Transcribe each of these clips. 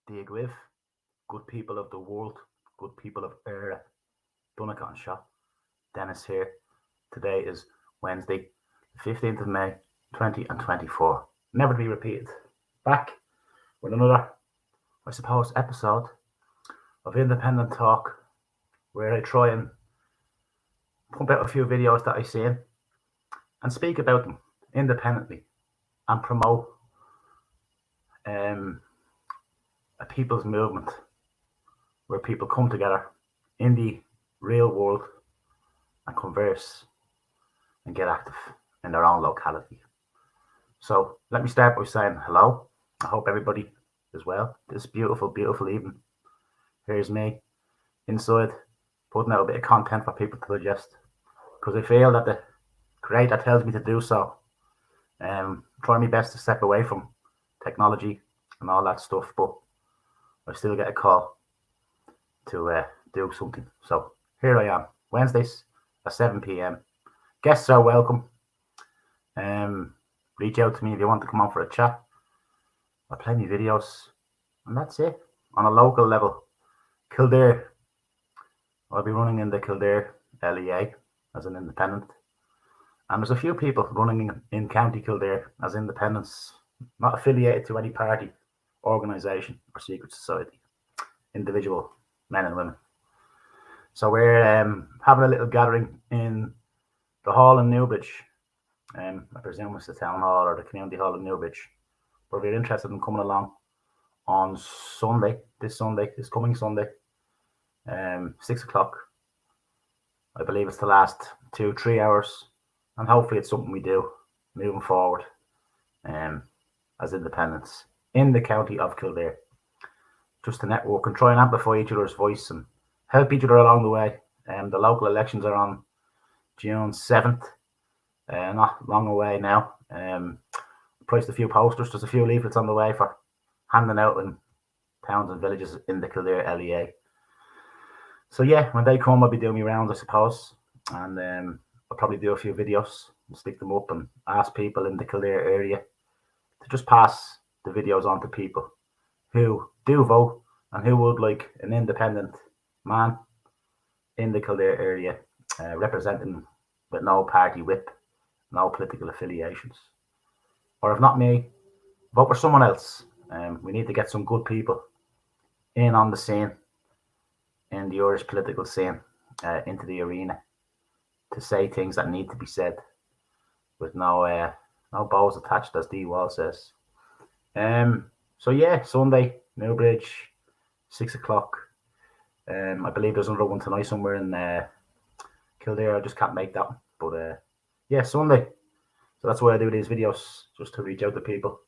Dig with good people of the world, good people of Eire, Donegal and Shop. Dennis here. Today is Wednesday, the 15th of May, 2024. Never to be repeated. Back with another, episode of Independent Talk where I try and pump out a few videos that I seen and speak about them independently and promote a people's movement where people come together in the real world and converse and get active in their own locality. So let me start by saying hello. I hope everybody is well this beautiful, beautiful evening. Here's me inside putting out a bit of content for people to digest because I feel that the creator tells me to do so. Try my best to step away from technology and all that stuff, but I still get a call to do something. So here I am, Wednesdays at 7 p.m. Guests are welcome. Reach out to me if you want to come on for a chat. I play my videos, and that's it. On a local level, Kildare, I'll be running in the Kildare LEA as an independent. And there's a few people running in County Kildare as independents, not affiliated to any party, organisation or secret society, individual men and women. So we're having a little gathering in the hall in Newbridge. I presume it's the town hall or the community hall in Newbridge. But if you're interested in coming along on Sunday, this coming Sunday, 6 o'clock, I believe it's the last 2-3 hours, and hopefully it's something we do moving forward as independents in the county of Kildare, just to network and try and amplify each other's voice and help each other along the way. The local elections are on June 7th, not long away now. Priced a few posters, there's a few leaflets on the way for handing out in towns and villages in the Kildare LEA. So yeah, when they come, I'll be doing my rounds, I suppose, and I'll probably do a few videos and stick them up and ask people in the Kildare area to just pass the videos on to people who do vote and who would like an independent man in the Kildare area representing with no party whip, no political affiliations. Or if not me, vote for someone else. We need to get some good people in on the scene, in the Irish political scene, into the arena to say things that need to be said with no balls attached, as D Wall says. So yeah, Sunday, Newbridge, 6 o'clock. I believe there's another one tonight somewhere in Kildare. I just can't make that one. But yeah, Sunday. So that's why I do these videos, just to reach out to people,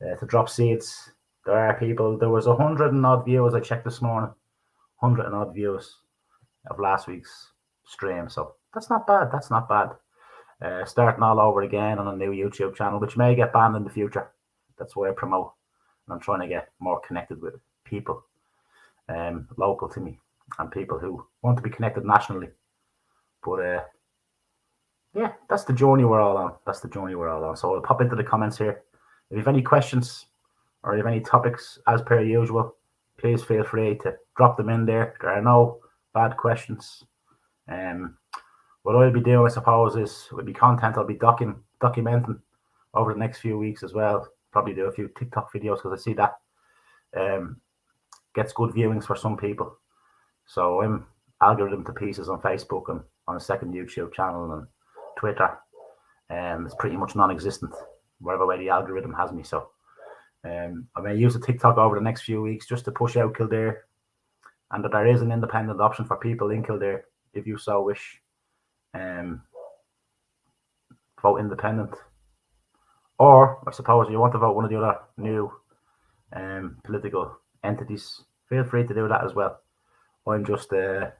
to drop seeds. There are people. There was 100 and odd views. I checked this morning. 100 and odd views of last week's stream. So that's not bad. That's not bad. Starting all over again on a new YouTube channel, which may get banned in the future. That's why I promote. And I'm trying to get more connected with people local to me and people who want to be connected nationally. But yeah, that's the journey we're all on. So I'll pop into the comments here. If you have any questions or you have any topics, as per usual, please feel free to drop them in there. There are no bad questions. What I'll be doing, I suppose, is will be content I'll be documenting over the next few weeks as well. Probably do a few TikTok videos because I see that gets good viewings for some people. So I'm algorithm to pieces on Facebook and on a second YouTube channel and Twitter. It's pretty much non-existent whatever way the algorithm has me. So I may use the TikTok over the next few weeks just to push out Kildare, and that there is an independent option for people in Kildare if you so wish. Vote independent, or I suppose you want to vote one of the other new political entities, feel free to do that as well. I'm just I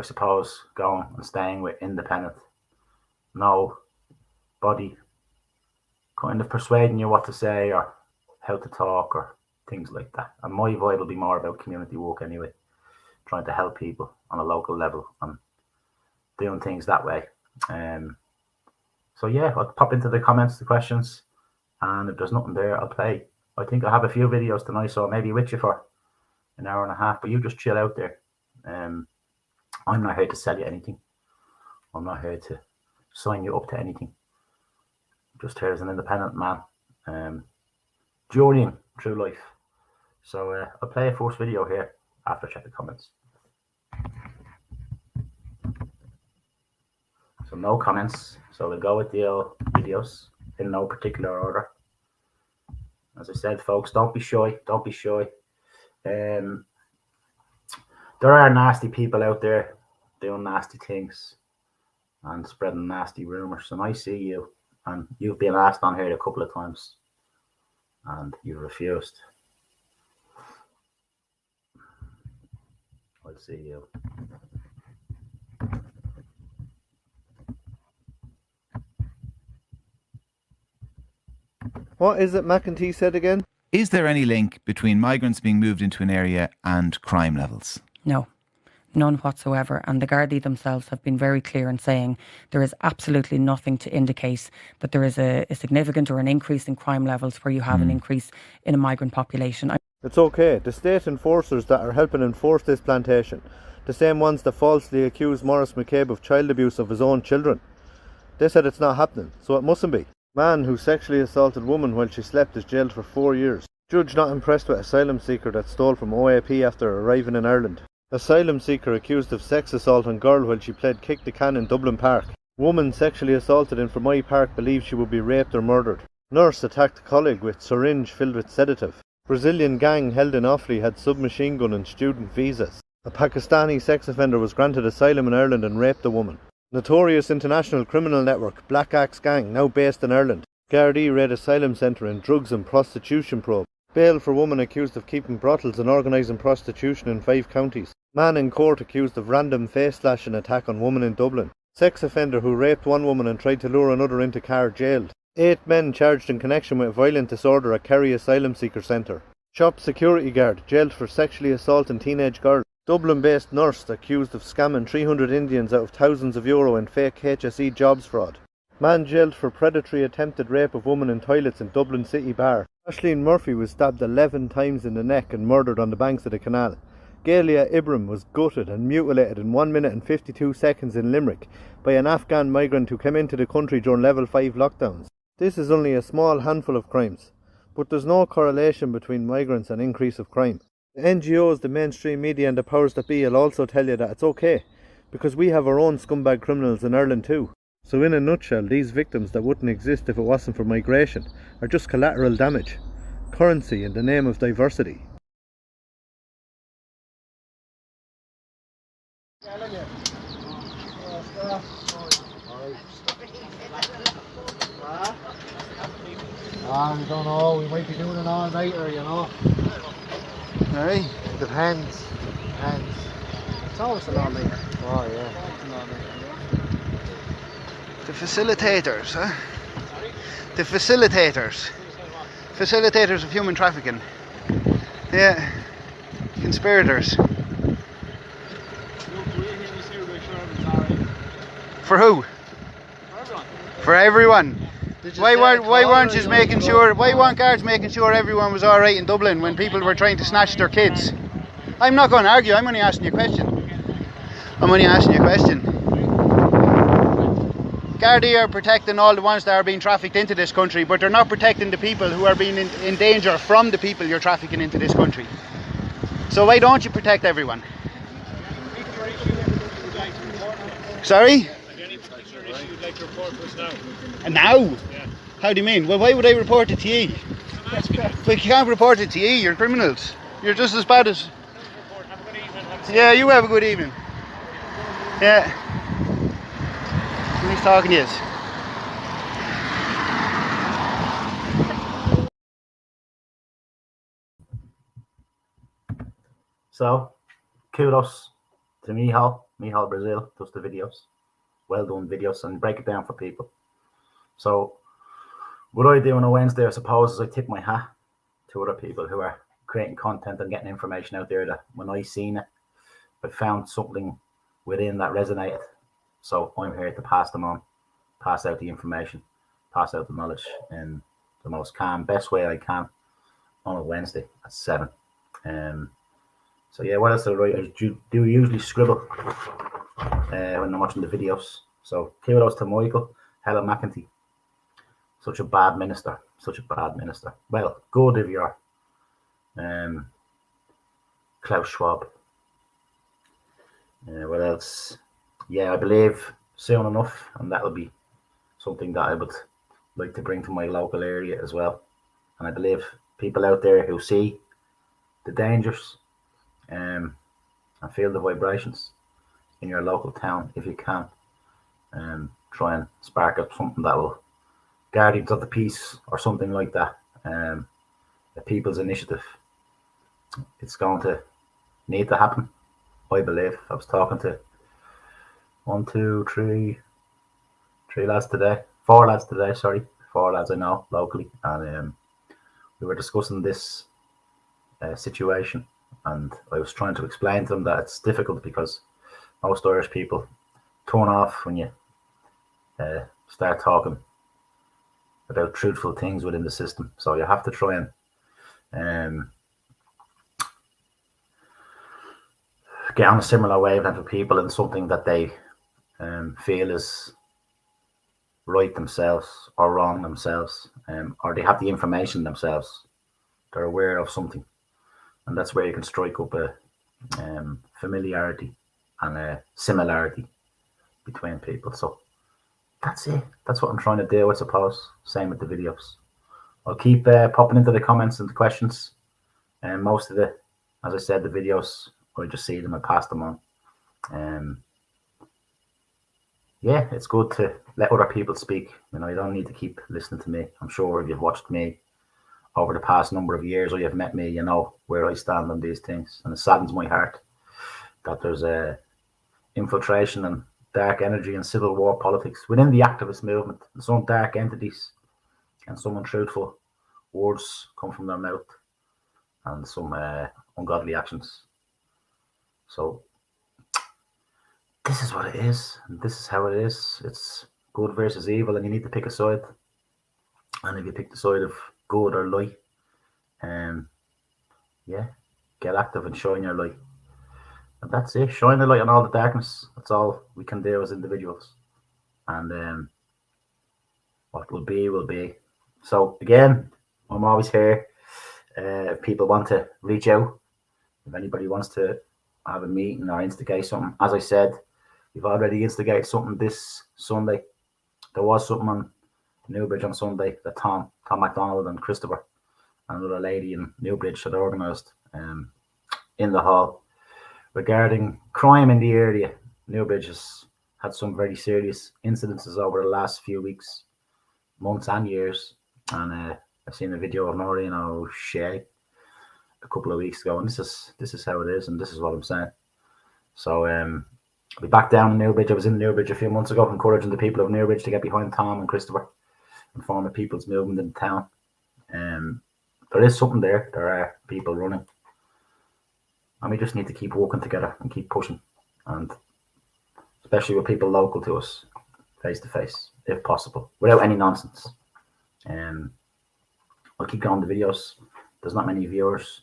suppose going and staying with independent. No body kind of persuading you what to say or how to talk or things like that. And my vibe will be more about community work anyway, trying to help people on a local level and doing things that way. So yeah, I'll pop into the comments, the questions, and if there's nothing there, I'll play I think I have a few videos tonight, so maybe with you for an hour and a half, but you just chill out there. I'm not here to sell you anything. I'm not here to sign you up to anything. Just here as an independent man, journeying through life. So I'll play a first video here after I check the comments. So no comments, so we'll go with the videos in no particular order. As I said, folks, don't be shy, don't be shy. There are nasty people out there doing nasty things and spreading nasty rumours, and I see you, and you've been asked on here a couple of times and you've refused. I'll see you. What is it McEntee said again? Is there any link between migrants being moved into an area and crime levels? No, none whatsoever. And the Gardaí themselves have been very clear in saying there is absolutely nothing to indicate that there is a significant or an increase in crime levels where you have an increase in a migrant population. It's okay. The state enforcers that are helping enforce this plantation, the same ones that falsely accused Maurice McCabe of child abuse of his own children, they said it's not happening, so it mustn't be. Man who sexually assaulted woman while she slept is jailed for 4 years. Judge not impressed with asylum seeker that stole from OAP after arriving in Ireland. Asylum seeker accused of sex assault on girl while she played kick the can in Dublin Park. Woman sexually assaulted in Fermoy Park believes she would be raped or murdered. Nurse attacked colleague with syringe filled with sedative. Brazilian gang held in Offaly had submachine gun and student visas. A Pakistani sex offender was granted asylum in Ireland and raped a woman. Notorious international criminal network Black Axe Gang, now based in Ireland. Gardaí raid asylum centre in drugs and prostitution probe. Bail for woman accused of keeping brothels and organising prostitution in 5 counties. Man in court accused of random face slashing attack on woman in Dublin. Sex offender who raped one woman and tried to lure another into car jailed. 8 men charged in connection with violent disorder at Kerry Asylum Seeker Centre. Shop security guard jailed for sexually assaulting teenage girl. Dublin-based nurse accused of scamming 300 Indians out of thousands of euro in fake HSE jobs fraud. Man jailed for predatory attempted rape of woman in toilets in Dublin City Bar. Ashleen Murphy was stabbed 11 times in the neck and murdered on the banks of the canal. Galia Ibrahim was gutted and mutilated in 1 minute and 52 seconds in Limerick by an Afghan migrant who came into the country during level 5 lockdowns. This is only a small handful of crimes, but there's no correlation between migrants and increase of crime. The NGOs, the mainstream media and the powers that be will also tell you that it's okay, because we have our own scumbag criminals in Ireland too. So in a nutshell, these victims that wouldn't exist if it wasn't for migration are just collateral damage. Currency in the name of diversity. I don't know, we might be doing an all-nighter, you know. Aye. Depends. It's always an all-nighter. Oh yeah. The facilitators, huh? The facilitators. Facilitators of human trafficking. Yeah. Conspirators. For who? For everyone. Why weren't you making sure? Why weren't guards making sure everyone was all right in Dublin when people were trying to snatch their kids? I'm not going to argue. I'm only asking you a question. Gardaí are protecting all the ones that are being trafficked into this country, but they're not protecting the people who are being in danger from the people you're trafficking into this country. So why don't you protect everyone? Sorry? And now? Yeah. How do you mean? Well, why would I report it to you? But you can't report it to you, you're criminals. You're just as bad as... Yeah, you have a good evening. Yeah. Nice talking to you. So, kudos to Mihal Brazil does the videos. Well done videos, and break it down for people. So what I do on a Wednesday, I suppose, is I tip my hat to other people who are creating content and getting information out there that when I seen it, I found something within that resonated. So I'm here to pass them on, pass out the information, pass out the knowledge in the most calm, best way I can. on a Wednesday at 7. So yeah, what else do I write? I do usually scribble when I'm watching the videos. So kudos to Michael, Helen McEntee. Such a bad minister. Such a bad minister. Well, good if you're Klaus Schwab. What else? Yeah, I believe soon enough, and that'll be something that I would like to bring to my local area as well. And I believe people out there who see the dangers and feel the vibrations in your local town, if you can, try and spark up something that will Guardians of the Peace or something like that. A people's initiative. It's going to need to happen, I believe. I was talking to three lads today, four lads today, sorry, four lads I know locally, and we were discussing this situation, and I was trying to explain to them that it's difficult because most Irish people turn off when you start talking about truthful things within the system. So you have to try and get on a similar wavelength with people in something that they feel is right themselves or wrong themselves, or they have the information themselves. They're aware of something, and that's where you can strike up a familiarity and a similarity between people. So that's it. That's what I'm trying to do, I suppose. Same with the videos. I'll keep popping into the comments and the questions. And most of the, as I said, the videos, I just see them and pass them on. Yeah, it's good to let other people speak. You know, you don't need to keep listening to me. I'm sure if you've watched me over the past number of years or you've met me, you know where I stand on these things. And it saddens my heart that there's a infiltration and dark energy and civil war politics within the activist movement. And some dark entities and some untruthful words come from their mouth and some ungodly actions. So this is what it is, and this is how it is. It's good versus evil, and you need to pick a side. And if you pick the side of good or light, yeah, get active and shine your light. And that's it. Shine the light on all the darkness. That's all we can do as individuals. And what will be, will be. So again, I'm always here. If people want to reach out, if anybody wants to have a meeting or instigate something, as I said, we've already instigated something this Sunday. There was something on Newbridge on Sunday that Tom MacDonald and Christopher and another lady in Newbridge had organised in the hall regarding crime in the area. Newbridge has had some very serious incidences over the last few weeks, months and years. And I've seen a video of Maureen O'Shea a couple of weeks ago, and this is how it is, and this is what I'm saying. So I'll be back down in Newbridge. I was in Newbridge a few months ago, encouraging the people of Newbridge to get behind Tom and Christopher and form a people's movement in the town. There is something there. There are people running, and we just need to keep working together and keep pushing, and especially with people local to us, face to face, if possible, without any nonsense. I'll keep going the videos. There's not many viewers,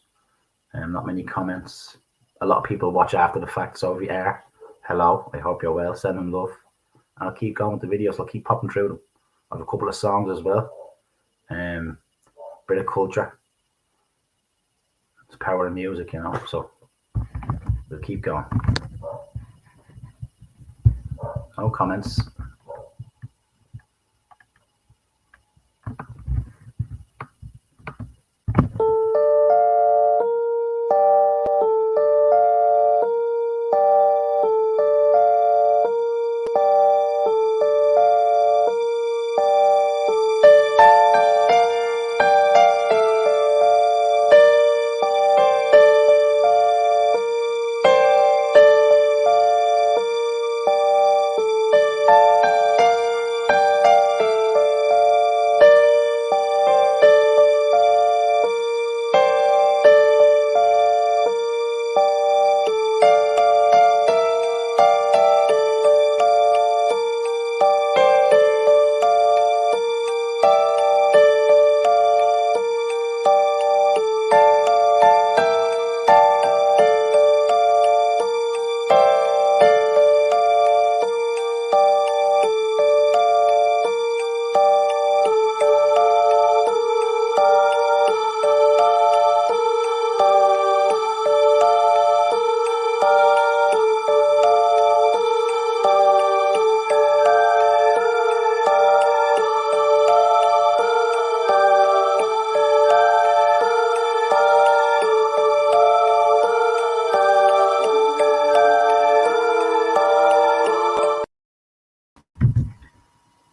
not many comments. A lot of people watch after the fact, so if you are, hello, I hope you're well, send them love. And I'll keep going with the videos, I'll keep popping through them. I have a couple of songs as well. Bit of culture. It's power of music, you know, so we'll keep going. No comments.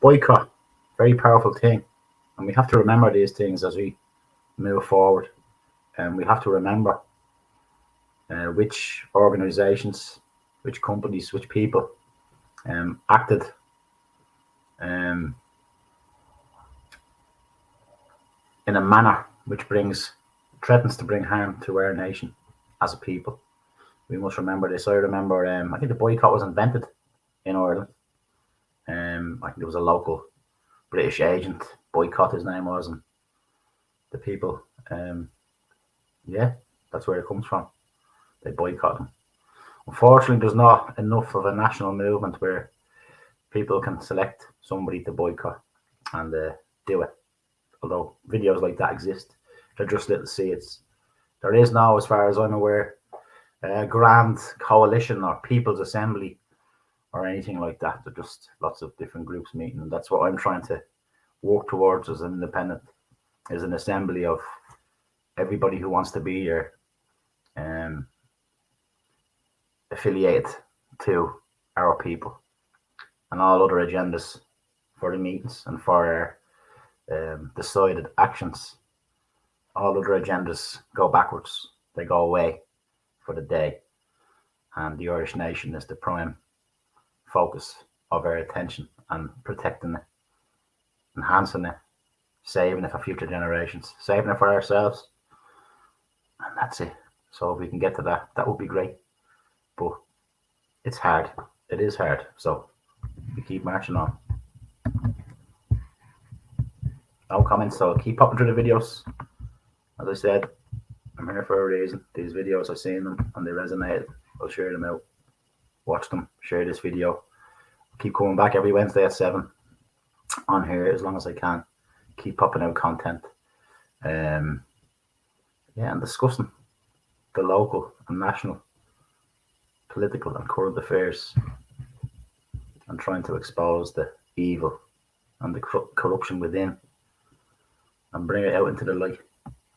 boycott, very powerful thing, and we have to remember these things as we move forward. And we have to remember which organisations, which companies, which people acted in a manner which threatens to bring harm to our nation as a people. We must remember this. I remember, I think the boycott was invented in Ireland. I think there was a local British agent, Boycott his name was, and the people, yeah, that's where it comes from. They boycott them. Unfortunately, there's not enough of a national movement where people can select somebody to boycott and do it. Although videos like that exist, they're just little seeds. There is now, as far as I'm aware, a grand coalition or people's assembly or anything like that. They're just lots of different groups meeting, and that's what I'm trying to work towards as an independent, is an assembly of everybody who wants to be here, affiliated to our people, and all other agendas for the meetings and for our decided actions. All other agendas go backwards, they go away for the day, and the Irish nation is the prime focus of our attention, and protecting it, enhancing it, saving it for future generations, saving it for ourselves, and that's it. So if we can get to that, that would be great. But it's hard. It is hard. So we keep marching on. No comments, so keep popping through the videos. As I said, I'm here for a reason. These videos, I've seen them and they resonated. I'll share them out. Watch them. Share this video. Keep coming back every Wednesday at 7 on here as long as I can. Keep popping out content. Yeah, and discussing the local and national, political and current affairs, and trying to expose the evil and the corruption within, and bring it out into the light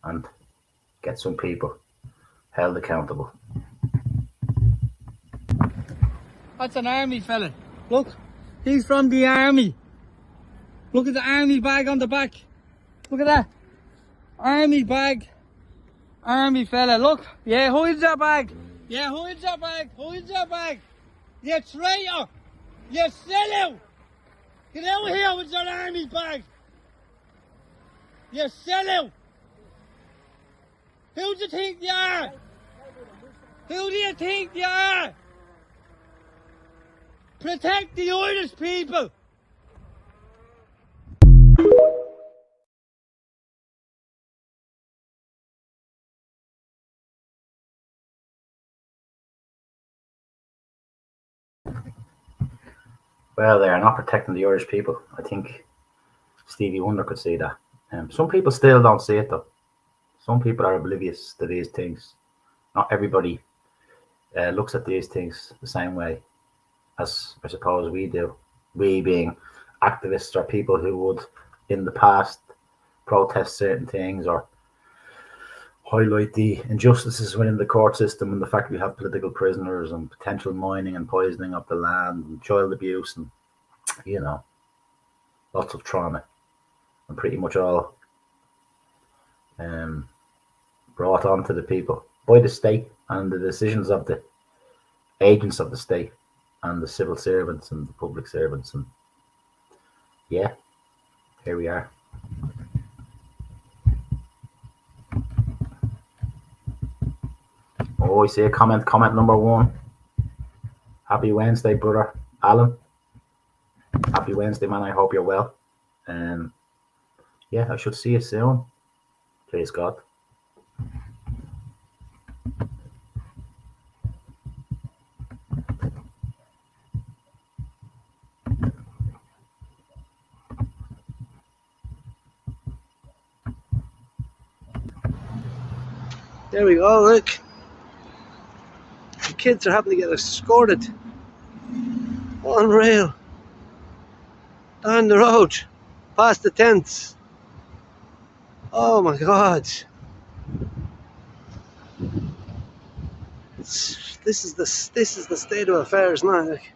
and get some people held accountable. That's an army fella. Look, he's from the army. Look at the army bag on the back. Look at that. Army bag. Army fella, look. Yeah, hold your bag. Yeah, hold your bag. Hold your bag. You traitor. You sellout. Get out here with your army bag. You sellout. Who do you think you are? Who do you think you are? Protect the Irish people. Well, they are not protecting the Irish people. I think Stevie Wonder could see that. Some people still don't see it though. Some people are oblivious to these things. Not everybody looks at these things the same way as I suppose we do. We being activists or people who would in the past protest certain things or highlight the injustices within the court system and the fact we have political prisoners and potential mining and poisoning of the land and child abuse and, you know, lots of trauma, and pretty much all brought on to the people by the state and the decisions of the agents of the state and the civil servants and the public servants. And yeah, here we are. Oh, I see a comment number 1. Happy Wednesday, brother Alan. Happy Wednesday, man. I hope you're well. Yeah, I should see you soon. Please God. There we go, look. The kids are having to get escorted. Unreal. Down the road, past the tents. Oh my God. This is the state of affairs now. Like.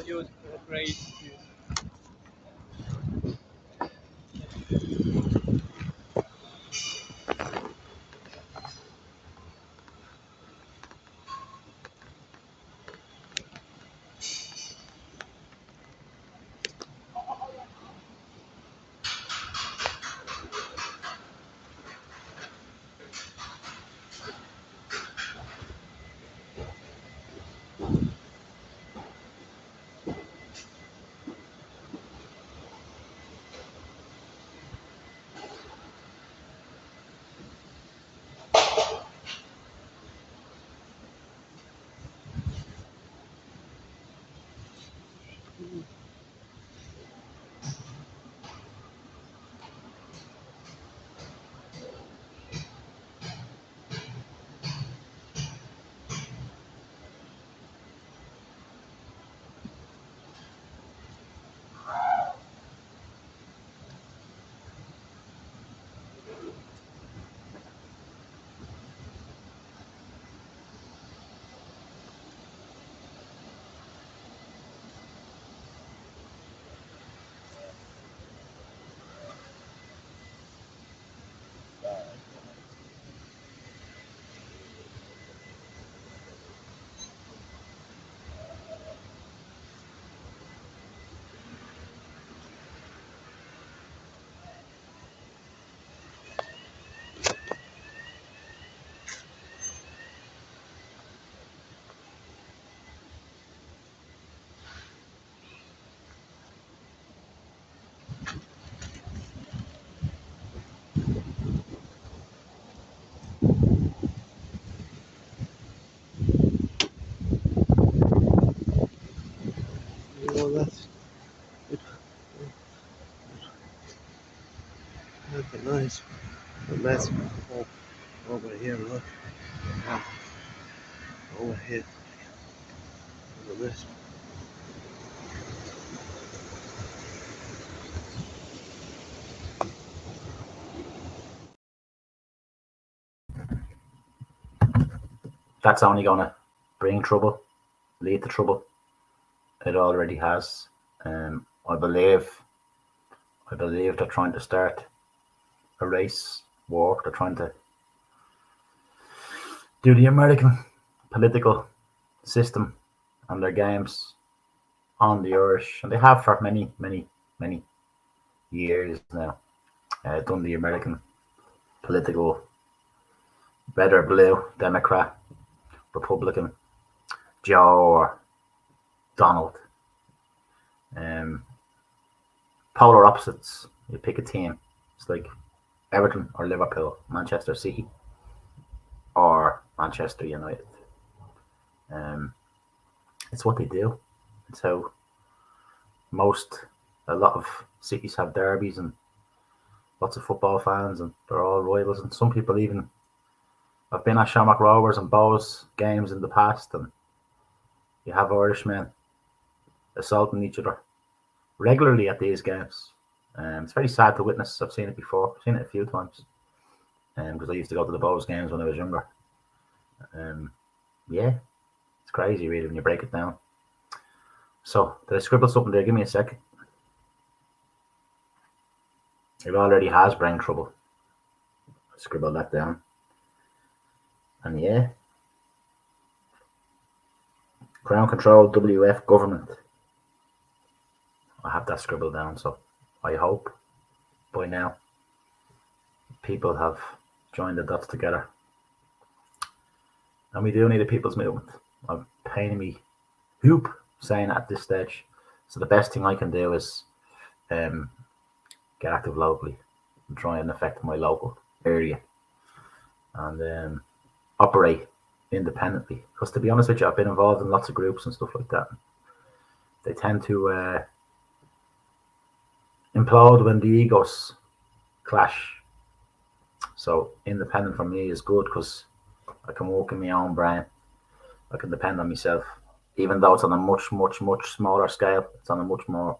you're great. You know, that's a nice mess. Oh, over here, look. Ah, over here. Look at this. That's only going to bring trouble, lead to trouble. It already has. I believe they're trying to start a race war. They're trying to do the American political system and their games on the Irish, and they have for many years now. Done the American political red or blue, Democrat, Republican, Joe or Donald. Polar opposites. You pick a team. It's like Everton or Liverpool, Manchester City or Manchester United. It's what they do. It's how a lot of cities have derbies and lots of football fans, and they're all rivals. And some people even have been at Shamrock Rovers and Bows games in the past, and you have Irishmen assaulting each other regularly at these games. It's very sad to witness. I've seen it before. I've seen it a few times because I used to go to the Bows games when I was younger. Yeah, it's crazy really when you break it down. So, did I scribble something there? Give me a second. It already has brain trouble. I scribbled that down. And yeah. Ground Control WF Government. I have that scribbled down, so I hope by now people have joined the dots together. And we do need a people's movement. I'm paining me hoop saying at this stage. So the best thing I can do is get active locally and try and affect my local area and operate independently. Because to be honest with you, I've been involved in lots of groups and stuff like that. They tend to implode when the egos clash. So independent for me is good because I can walk in my own brain. I can depend on myself, even though it's on a much smaller scale. It's on a much more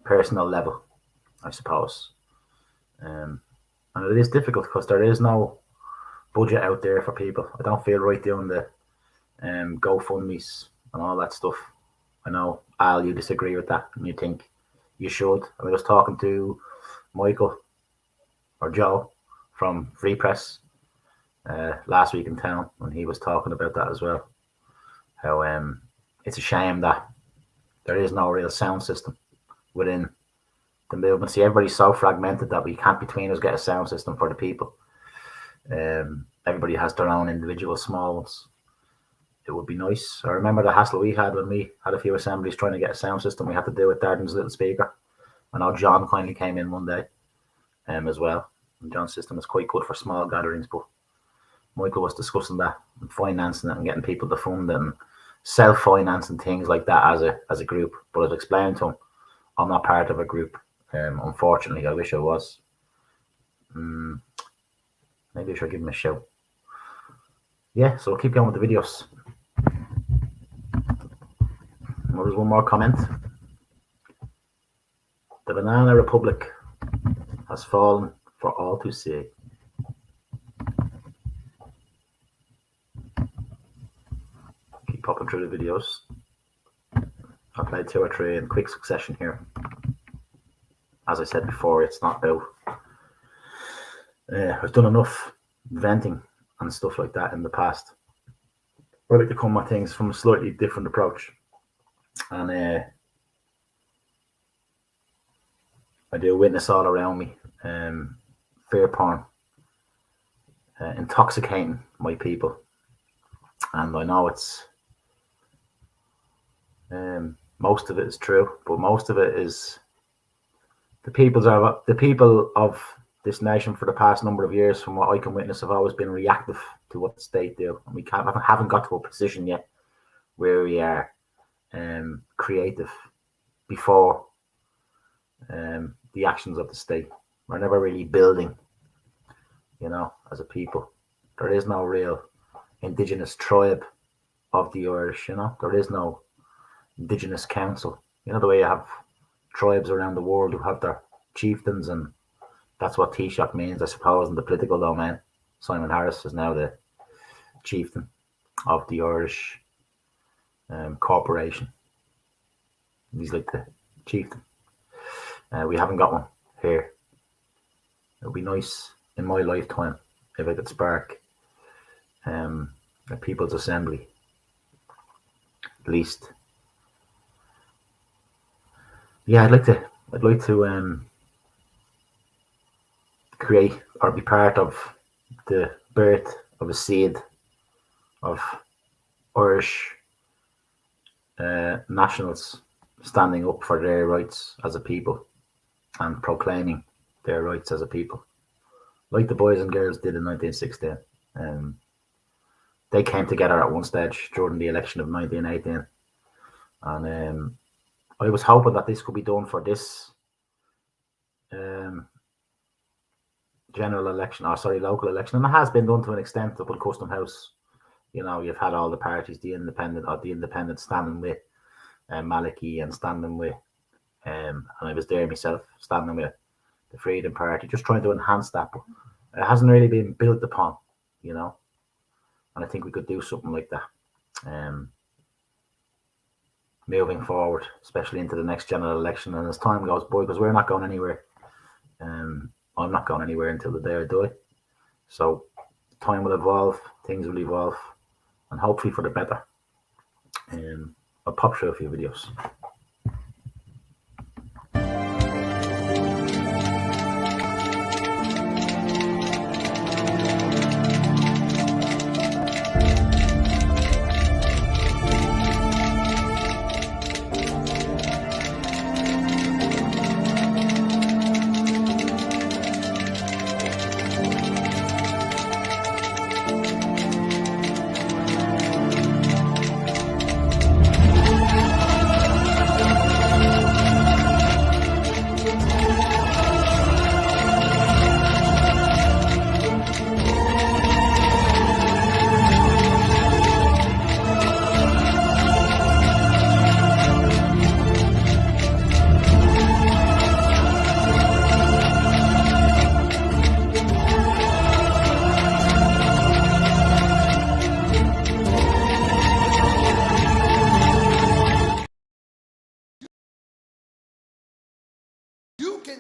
personal level, I suppose. And it is difficult because there is no budget out there for people. I don't feel right doing the GoFundMes and all that stuff. I know, Al, you disagree with that, and you think you should. I was talking to Michael or Joe from Free Press last week in town, and he was talking about that as well. How it's a shame that there is no real sound system within the movement. See, everybody's so fragmented that we can't between us get a sound system for the people. Everybody has their own individual small ones. It would be nice. I remember the hassle we had when we had a few assemblies trying to get a sound system. We had to do with Darden's little speaker. I know John kindly came in one day as well. And John's system is quite good for small gatherings, but Michael was discussing that and financing it and getting people to fund it and self-financing things like that as a group. But I've explained to him, I'm not part of a group. Unfortunately, I wish I was. Maybe I should give him a shout. Yeah, so we'll keep going with the videos. Well, there's one more comment. The Banana Republic has fallen for all to see. Keep popping through the videos. I played 2 or 3 in quick succession here. As I said before, it's not about. I've done enough venting and stuff like that in the past. I like to come at things from a slightly different approach. And I do witness all around me fear porn, intoxicating my people. And I know it's most of it is true, but most of it is the people of this nation for the past number of years, from what I can witness, have always been reactive to what the state do, and we haven't got to a position yet where we are creative before the actions of the state. We're never really building, as a people. There is no real indigenous tribe of the Irish, there is no indigenous council. The way you have tribes around the world who have their chieftains, and that's what Taoiseach means, I suppose, in the political domain. Simon Harris is now the chieftain of the Irish corporation. He's like the chieftain. We haven't got one here. It would be nice in my lifetime if I could spark a people's assembly, at least. Yeah, I'd like to create or be part of the birth of a seed of Irish nationals standing up for their rights as a people and proclaiming their rights as a people, like the boys and girls did in 1916. They came together at one stage during the election of 1918, and I was hoping that this could be done for this local election, and it has been done to an extent up in Custom House. You've had all the parties, the independents standing with Maliki and standing with, and I was there myself, standing with the Freedom Party, just trying to enhance that, but it hasn't really been built upon, and I think we could do something like that moving forward, especially into the next general election, and as time goes by, because we're not going anywhere. I'm not going anywhere until the day I die. So time will evolve, things will evolve, and hopefully for the better. I'll pop through a few videos.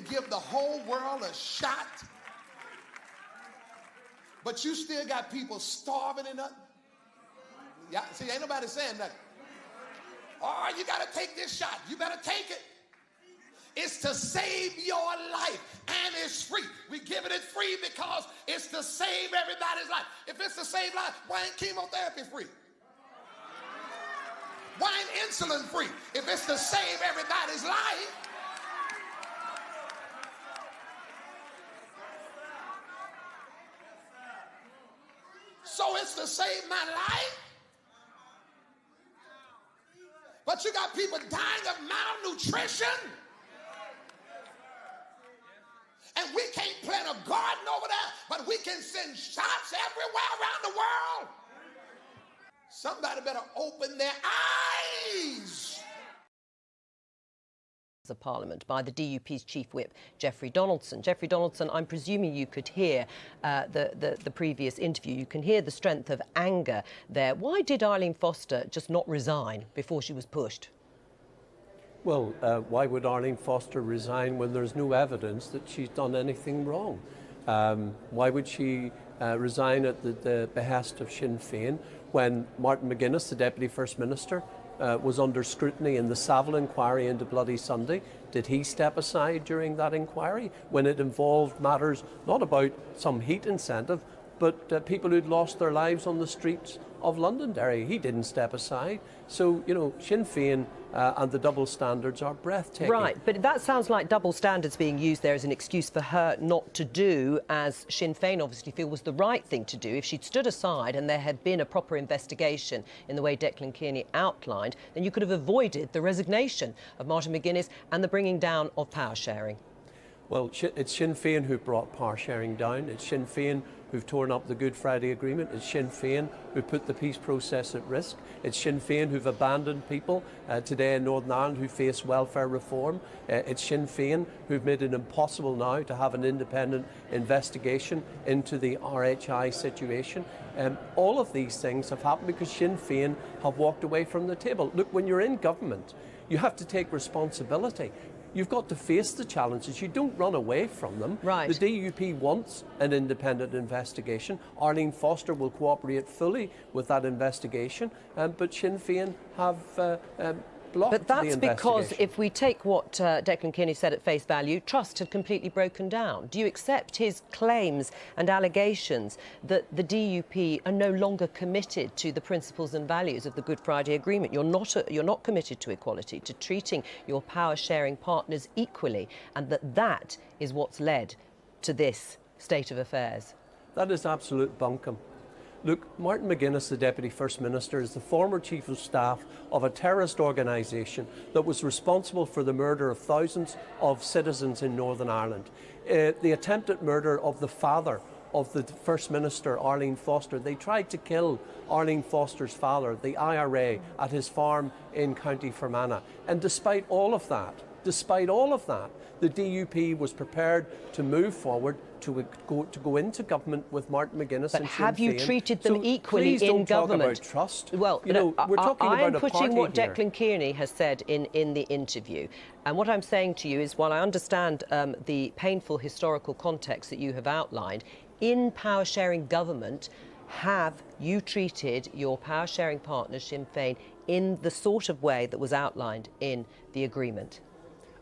give the whole world a shot, but you still got people starving and nothing. Yeah, see, ain't nobody saying nothing. Oh, you got to take this shot. You better take it. It's to save your life, and it's free. We giving it free because it's to save everybody's life. If it's to save life, why ain't chemotherapy free? Why ain't insulin free? If it's to save everybody's life. So it's to save my life. But you got people dying of malnutrition. And we can't plant a garden over there, but we can send shots everywhere around the world. Somebody better open their eyes. Of Parliament by the DUP's Chief Whip, Jeffrey Donaldson. Jeffrey Donaldson, I'm presuming you could hear the previous interview. You can hear the strength of anger there. Why did Arlene Foster just not resign before she was pushed? Well, why would Arlene Foster resign when there's no evidence that she's done anything wrong? Why would she resign at the behest of Sinn Féin when Martin McGuinness, the Deputy First Minister, was under scrutiny in the Savile inquiry into Bloody Sunday? Did he step aside during that inquiry when it involved matters not about some heat incentive, but people who'd lost their lives on the streets of Londonderry? He didn't step aside. So, you know, Sinn Féin and the double standards are breathtaking. Right, but that sounds like double standards being used there as an excuse for her not to do as Sinn Féin obviously feel was the right thing to do. If she'd stood aside and there had been a proper investigation in the way Declan Kearney outlined, then you could have avoided the resignation of Martin McGuinness and the bringing down of power sharing. Well, it's Sinn Féin who brought power sharing down. It's Sinn Féin who've torn up the Good Friday Agreement. It's Sinn Féin who put the peace process at risk. It's Sinn Féin who've abandoned people today in Northern Ireland who face welfare reform. It's Sinn Féin who've made it impossible now to have an independent investigation into the RHI situation. All of these things have happened because Sinn Féin have walked away from the table. Look, when you're in government, you have to take responsibility. You've got to face the challenges. You don't run away from them. Right. The DUP wants an independent investigation. Arlene Foster will cooperate fully with that investigation, but Sinn Féin have blocked But that's the investigation. because if we take what Declan Kearney said at face value, trust had completely broken down. Do you accept his claims and allegations that the DUP are no longer committed to the principles and values of the Good Friday Agreement? You're not committed to equality, to treating your power-sharing partners equally, and that is what's led to this state of affairs? That is absolute bunkum. Look, Martin McGuinness, the Deputy First Minister, is the former Chief of Staff of a terrorist organisation that was responsible for the murder of thousands of citizens in Northern Ireland. The attempted murder of the father of the First Minister, Arlene Foster. They tried to kill Arlene Foster's father, the IRA, at his farm in County Fermanagh. And despite all of that, the DUP was prepared to move forward to go into government with Martin McGuinness and Sinn Féin. But have you treated them equally please don't in government? Talk about trust. Well, you know, we're talking I about am a putting party what here. Declan Kearney has said in the interview. And what I'm saying to you is, while I understand the painful historical context that you have outlined, in power-sharing government, have you treated your power-sharing partner, Sinn Féin, in the sort of way that was outlined in the agreement?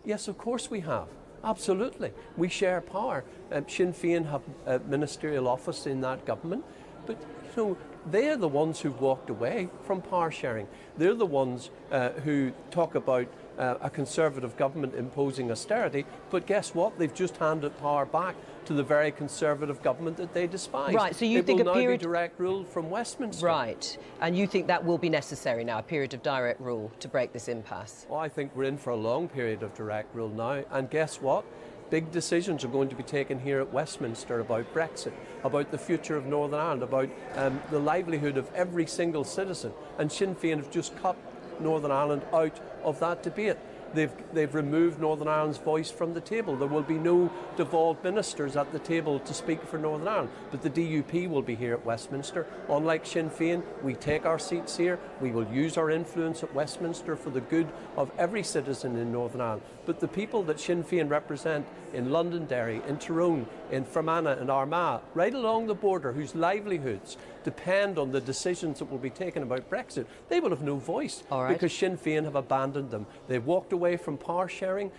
Yes, of course we have. Absolutely. We share power. Sinn Féin have ministerial office in that government. But, you know, they're the ones who've walked away from power sharing. They're the ones who talk about a Conservative government imposing austerity. But guess what? They've just handed power back to the very Conservative government that they despise. Right, so you it think will a now period... be direct rule from Westminster. Right, and you think that will be necessary now, a period of direct rule to break this impasse? Oh, I think we're in for a long period of direct rule now. And guess what? Big decisions are going to be taken here at Westminster about Brexit, about the future of Northern Ireland, about the livelihood of every single citizen. And Sinn Féin have just cut Northern Ireland out of that debate. they've removed Northern Ireland's voice from the table. There will be no devolved ministers at the table to speak for Northern Ireland, but the DUP will be here at Westminster. Unlike Sinn Féin, we take our seats here. We will use our influence at Westminster for the good of every citizen in Northern Ireland. But the people that Sinn Féin represent in Londonderry, in Tyrone, in Fermanagh and Armagh, right along the border, whose livelihoods depend on the decisions that will be taken about Brexit, they will have no voice because Sinn Féin have abandoned them. They've walked away from power sharing,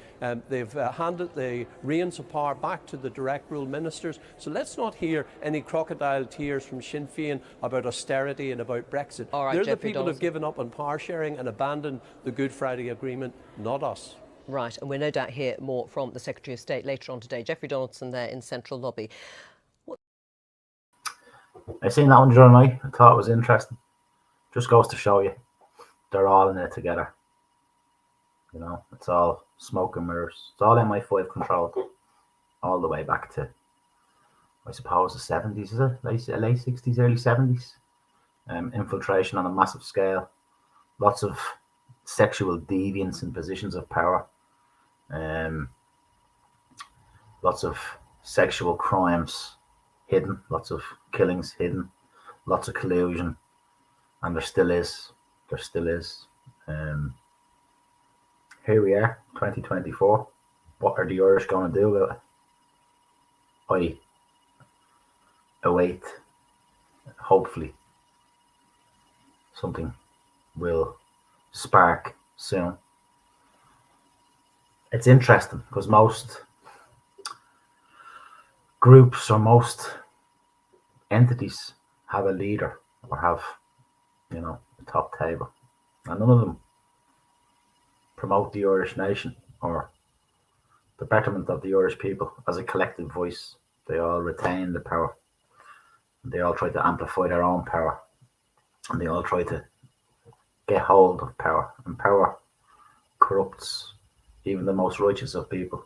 they've handed the reins of power back to the direct rule ministers. So let's not hear any crocodile tears from Sinn Féin about austerity and about Brexit. They're the people who've given up on power sharing and abandoned the Good Friday Agreement, not us. Right, and we'll no doubt hear more from the Secretary of State later on today. Jeffrey Donaldson there in Central Lobby. I seen that one during the night. I thought it was interesting. Just goes to show you, they're all in it together. You know, it's all smoke and mirrors. It's all MI5 controlled, all the way back to, I suppose, the 70s, is it? Late 60s, early 70s. Infiltration on a massive scale. Lots of sexual deviance in positions of power. Lots of sexual crimes hidden, lots of killings hidden, lots of collusion, and there still is. Here we are, 2024. What are the Irish going to do about it? I await, hopefully, something will spark soon. It's interesting because most groups or most entities have a leader or have, you know, a top table, and none of them promote the Irish nation or the betterment of the Irish people as a collective voice. They all retain the power. They all try to amplify their own power, and they all try to get hold of power, and power corrupts even the most righteous of people.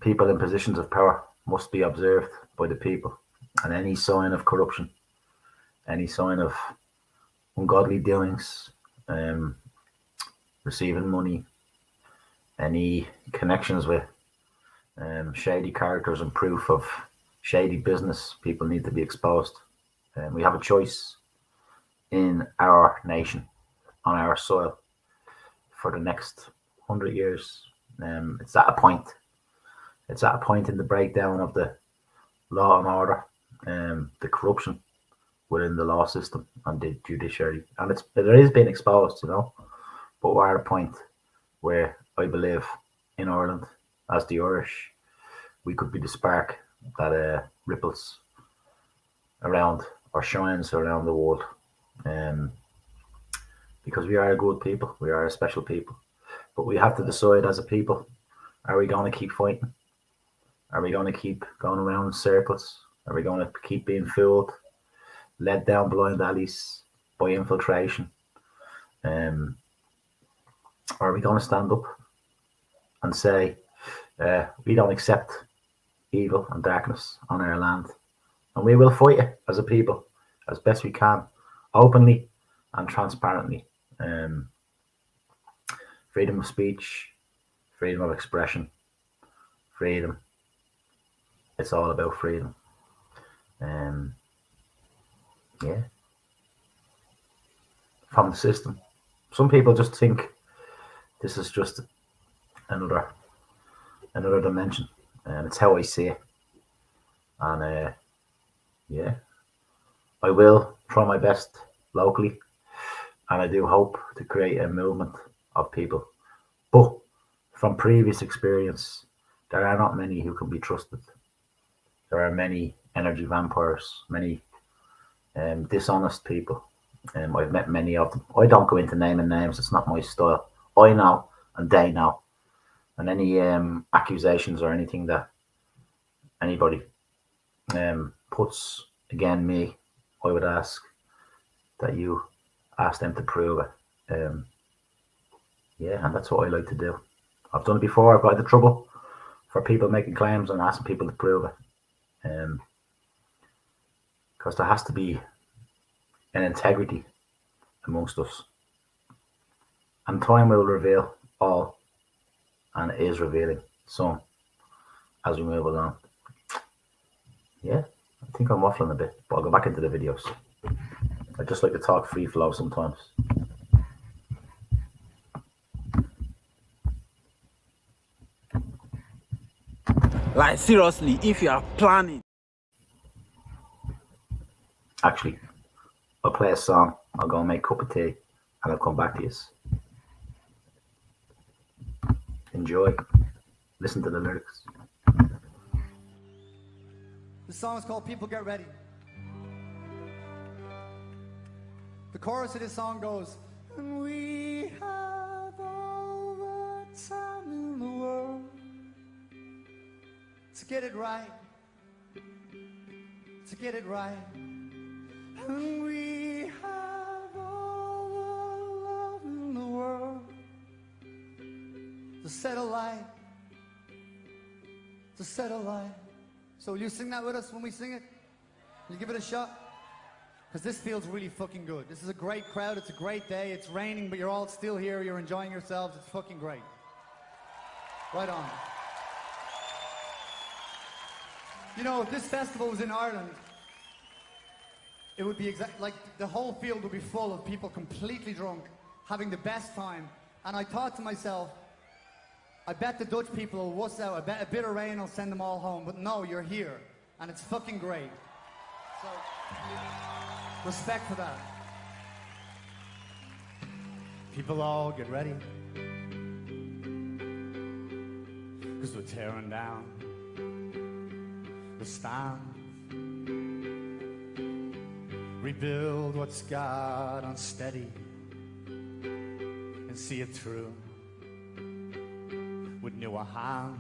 People in positions of power must be observed by the people, and any sign of corruption, any sign of ungodly doings, receiving money, any connections with shady characters and proof of shady business, people need to be exposed. We have a choice in our nation, on our soil, for the next 100 years. It's at a point. It's at a point in the breakdown of the law and order, the corruption within the law system and the judiciary, and it is being exposed, you know. But we're at a point where I believe in Ireland, as the Irish, we could be the spark that ripples around or shines around the world, because we are a good people, we are a special people. But we have to decide as a people: are we going to keep fighting? Are we going to keep going around in circles? Are we going to keep being fooled, led down blind alleys by infiltration? Or are we going to stand up and say, we don't accept evil and darkness on our land, and we will fight it as a people as best we can, openly and transparently? Freedom of speech, freedom of expression, freedom. It's all about freedom. Yeah. From the system. Some people just think this is just another dimension, and it's how I see it. And yeah, I will try my best locally, and I do hope to create a movement of people. But from previous experience, there are not many who can be trusted. There are many energy vampires, many dishonest people. I've met many of them. I don't go into naming names. It's not my style. I know, and they know. And any accusations or anything that anybody puts against me, I would ask that you ask them to prove it. Yeah, and that's what I like to do. I've done it before. I've got into trouble for people making claims and asking people to prove it. Because there has to be an integrity amongst us. And time will reveal all, and it is revealing some as we move along. Yeah, I think I'm waffling a bit, but I'll go back into the videos. I just like to talk free flow sometimes. Like seriously, if you are planning. Actually, I'll play a song, I'll go and make a cup of tea, and I'll come back to you. Enjoy. Listen to the lyrics. The song is called People Get Ready. The chorus of this song goes, and we have all the time in the world to get it right, to get it right. And we have all the love in the world to set a light, to set a light. So will you sing that with us when we sing it? Will you give it a shot? Because this feels really fucking good. This is a great crowd, it's a great day, it's raining, but you're all still here, you're enjoying yourselves, it's fucking great. Right on. You know, if this festival was in Ireland, it would be like the whole field would be full of people completely drunk, having the best time. And I thought to myself, I bet the Dutch people will wuss out. I bet a bit of rain will send them all home. But no, you're here. And it's fucking great. So, respect for that. People all get ready. Because we're tearing down the stand. Rebuild what's got unsteady and see it through with newer hands.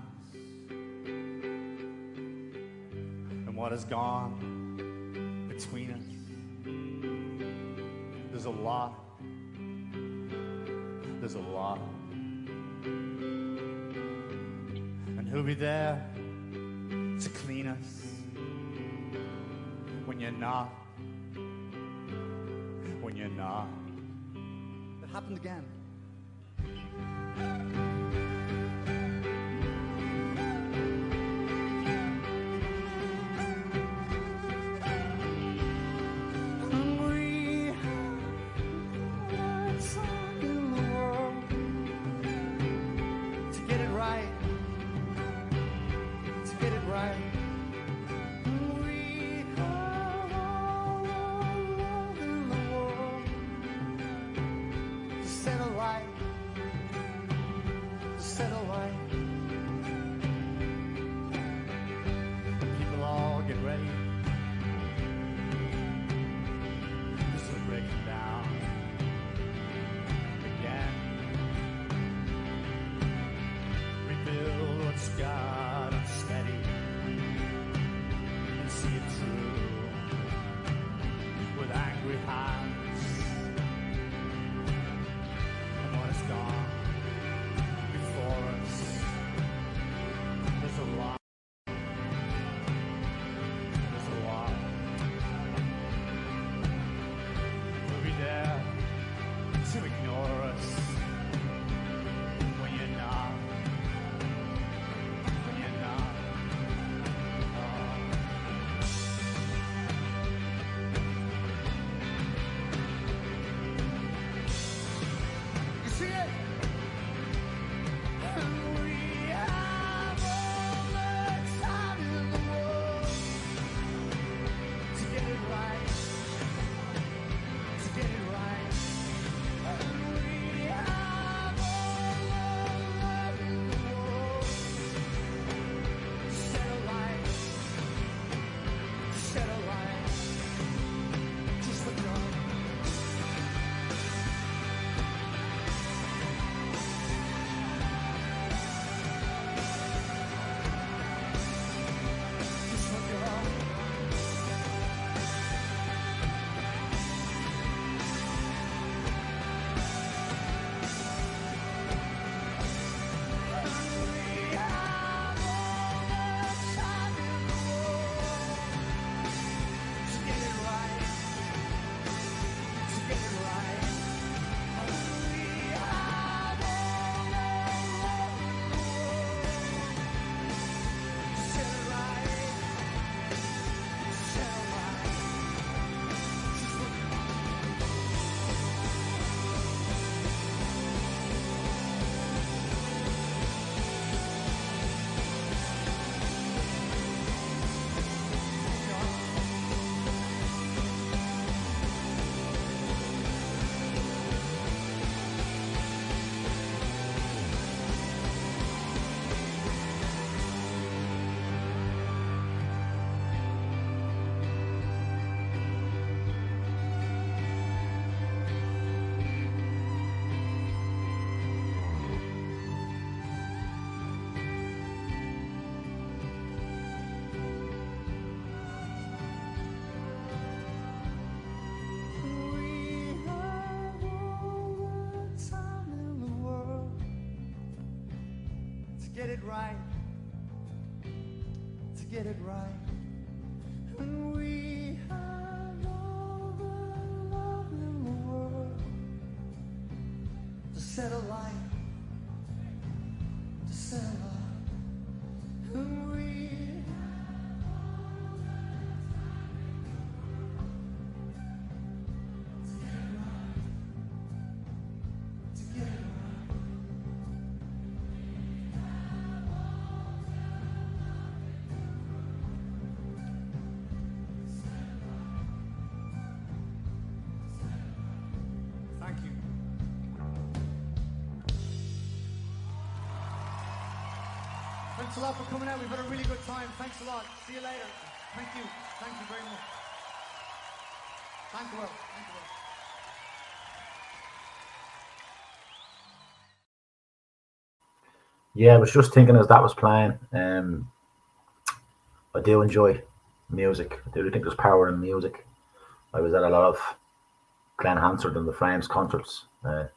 And what has gone between us, there's a lot, there's a lot. And who'll be there to clean us when you're not, when you're not. It happened again. Settle get it right, to get it right. And we have all the love in the world to set a light, to set a light. And we thank you. Thanks a lot for coming out. We've had a really good time. Thanks a lot. See you later. Thank you. Thank you very much. Thank you, Will. Thank you, Will. Yeah, I was just thinking as that was playing. I do enjoy music. I do think there's power in music. I was at a lot of Glenn Hansard and the Frames concerts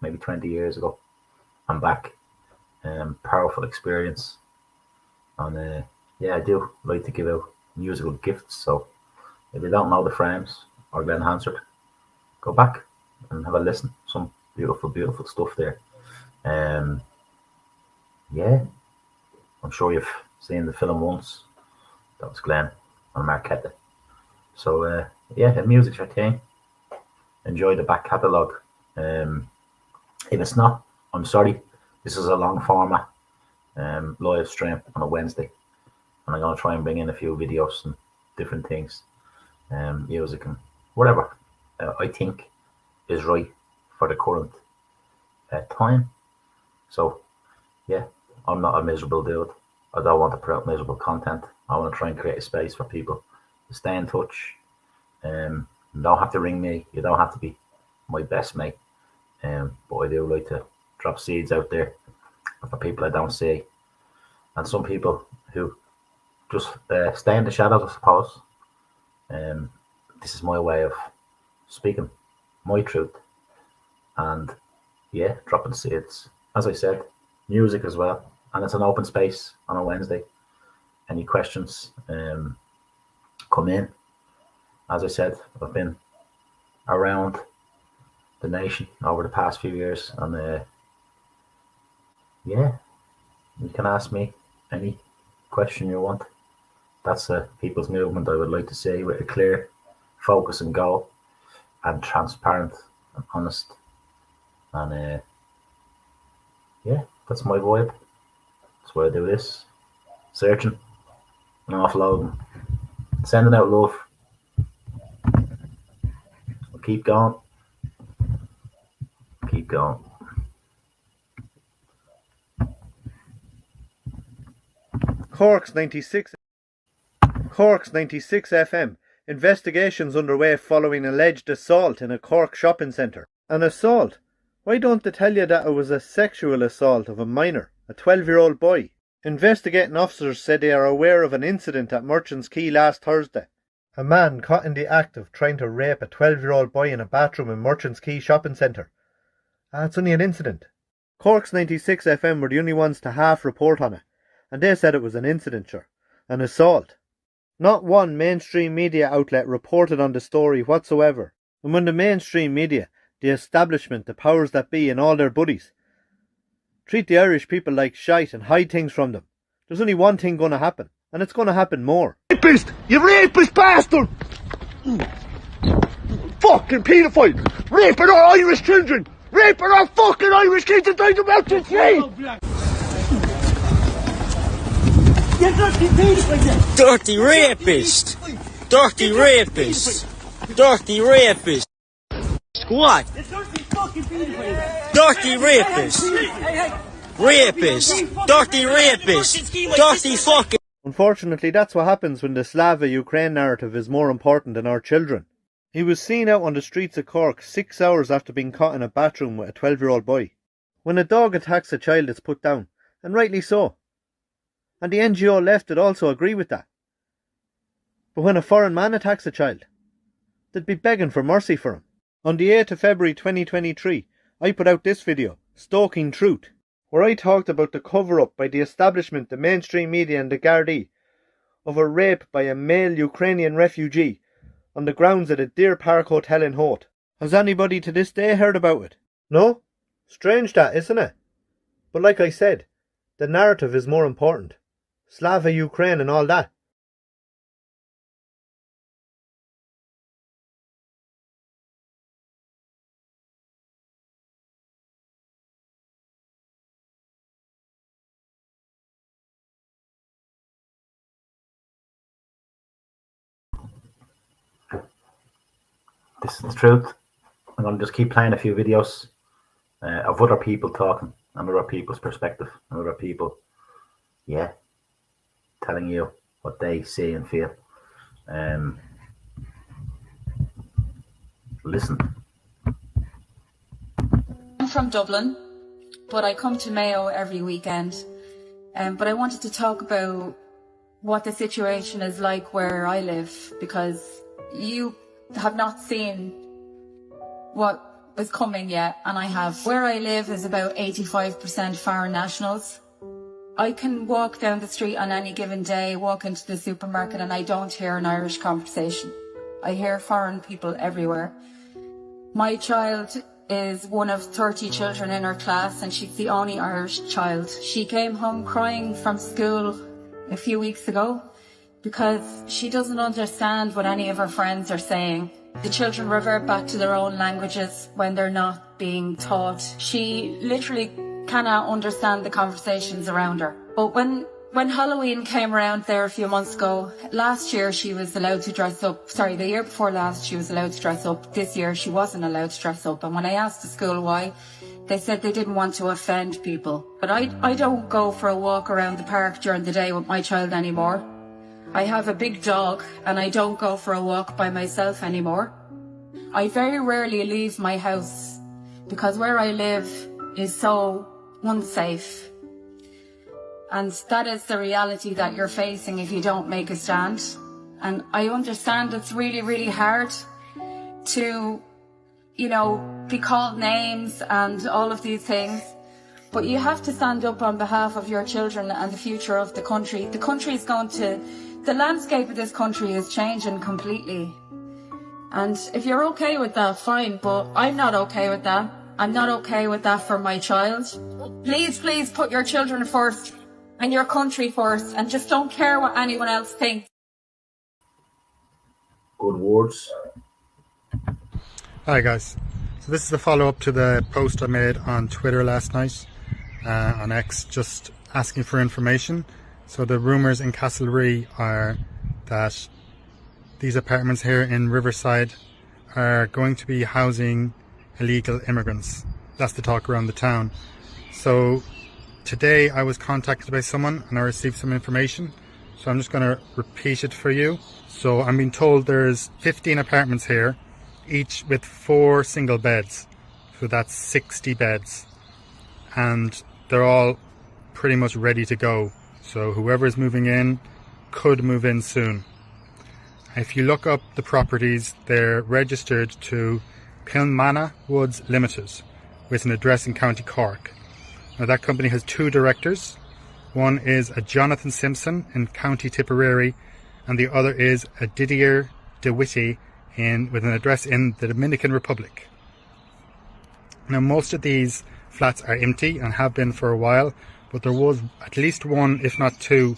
maybe 20 years ago. I'm back. Powerful experience. And yeah, I do like to give out musical gifts. So if you don't know the Frames or Glenn Hansard, go back and have a listen. Some beautiful, beautiful stuff there. Yeah, I'm sure you've seen the film once. That was Glenn and Marquette. So yeah, the music's your thing. Enjoy the back catalogue. If it's not, I'm sorry. This is a long format live stream on a Wednesday, and I'm gonna try and bring in a few videos and different things, music and whatever I think is right for the current time. So yeah, I'm not a miserable dude. I don't want to put out miserable content. I want to try and create a space for people to stay in touch. You don't have to ring me. You don't have to be my best mate. But I do like to drop seeds out there for people I don't see. And some people who just stay in the shadows, I suppose. This is my way of speaking my truth. And yeah, dropping seeds. As I said, music as well. And it's an open space on a Wednesday. Any questions, come in. As I said, I've been around the nation over the past few years, and yeah, you can ask me any question you want. That's a people's movement I would like to see, with a clear focus and goal, and transparent and honest. And yeah, that's my vibe. That's why I do this. Searching and offloading, sending out love. I'll keep going. Keep going. Cork's 96 FM. Investigations underway following alleged assault in a Cork shopping centre. An assault? Why don't they tell you that it was a sexual assault of a minor, a 12-year-old boy? Investigating officers said they are aware of an incident at Merchants Quay last Thursday. A man caught in the act of trying to rape a 12-year-old boy in a bathroom in Merchants Quay shopping centre. It's only an incident. Cork's 96 FM were the only ones to half report on it, and they said it was an incident, sure. An assault. Not one mainstream media outlet reported on the story whatsoever. And when the mainstream media, the establishment, the powers that be and all their buddies, treat the Irish people like shite and hide things from them, there's only one thing going to happen, and it's going to happen more. Rapist! You rapist bastard! Fucking paedophile! Raping our Irish children! Raping our fucking Irish kids and trying to melt the street! Dirty rapist! Dirty rapist! Dirty rapist! What? Dirty rapist! Rapist! Dirty rapist! Dirty fucking... Unfortunately, that's what happens when the Slava Ukraine narrative is more important than our children. He was seen out on the streets of Cork 6 hours after being caught in a bathroom with a 12-year-old boy. When a dog attacks a child, it's put down, and rightly so. And the NGO left would also agree with that. But when a foreign man attacks a child, they'd be begging for mercy for him. On the 8th of February 2023, I put out this video, Stalking Truth. where I talked about the cover-up by the establishment, the mainstream media and the Gardaí of a rape by a male Ukrainian refugee on the grounds of the Deer Park Hotel in Hoth. Has anybody to this day heard about it? No? Strange that, isn't it? But like I said, the narrative is more important. Slava Ukraine and all that. This is the truth. I'm going to just keep playing a few videos of other people talking, and other people's perspective, and other people, telling you what they see and feel. Listen. I'm from Dublin, but I come to Mayo every weekend. But I wanted to talk about what the situation is like where I live, because you have not seen what is coming yet, and I have. Where I live is about 85% foreign nationals. I can walk down the street on any given day, walk into the supermarket, and I don't hear an Irish conversation. I hear foreign people everywhere. My child is one of 30 children in her class, and she's the only Irish child. She came home crying from school a few weeks ago because she doesn't understand what any of her friends are saying. The children revert back to their own languages when they're not being taught. She literally cannot understand the conversations around her. But when Halloween came around there a few months ago, last year she was allowed to dress up. Sorry, the year before last she was allowed to dress up. This year she wasn't allowed to dress up. And when I asked the school why, they said they didn't want to offend people. But I don't go for a walk around the park during the day with my child anymore. I have a big dog and I don't go for a walk by myself anymore. I very rarely leave my house because where I live is so unsafe. And that is the reality that you're facing if you don't make a stand. And I understand it's really, really hard to, be called names and all of these things. But you have to stand up on behalf of your children and the future of the country. The landscape of this country is changing completely. And if you're okay with that, fine, but I'm not okay with that. I'm not okay with that for my child. Please, please put your children first and your country first, and just don't care what anyone else thinks. Good words. Hi guys. So this is the follow-up to the post I made on Twitter last night, on X, just asking for information. So the rumours in Castlerea are that these apartments here in Riverside are going to be housing illegal immigrants. That's the talk around the town. So today I was contacted by someone and I received some information. So I'm just going to repeat it for you. So I'm being told there's 15 apartments here, each with 4 single beds. So that's 60 beds. And they're all pretty much ready to go. So whoever is moving in could move in soon. If you look up the properties, they're registered to Kilmanagh Woods Limited with an address in County Cork. Now that company has 2 directors. One is a Jonathan Simpson in County Tipperary and the other is a Didier DeWitty with an address in the Dominican Republic. Now most of these flats are empty and have been for a while, but there was at least 1, if not 2,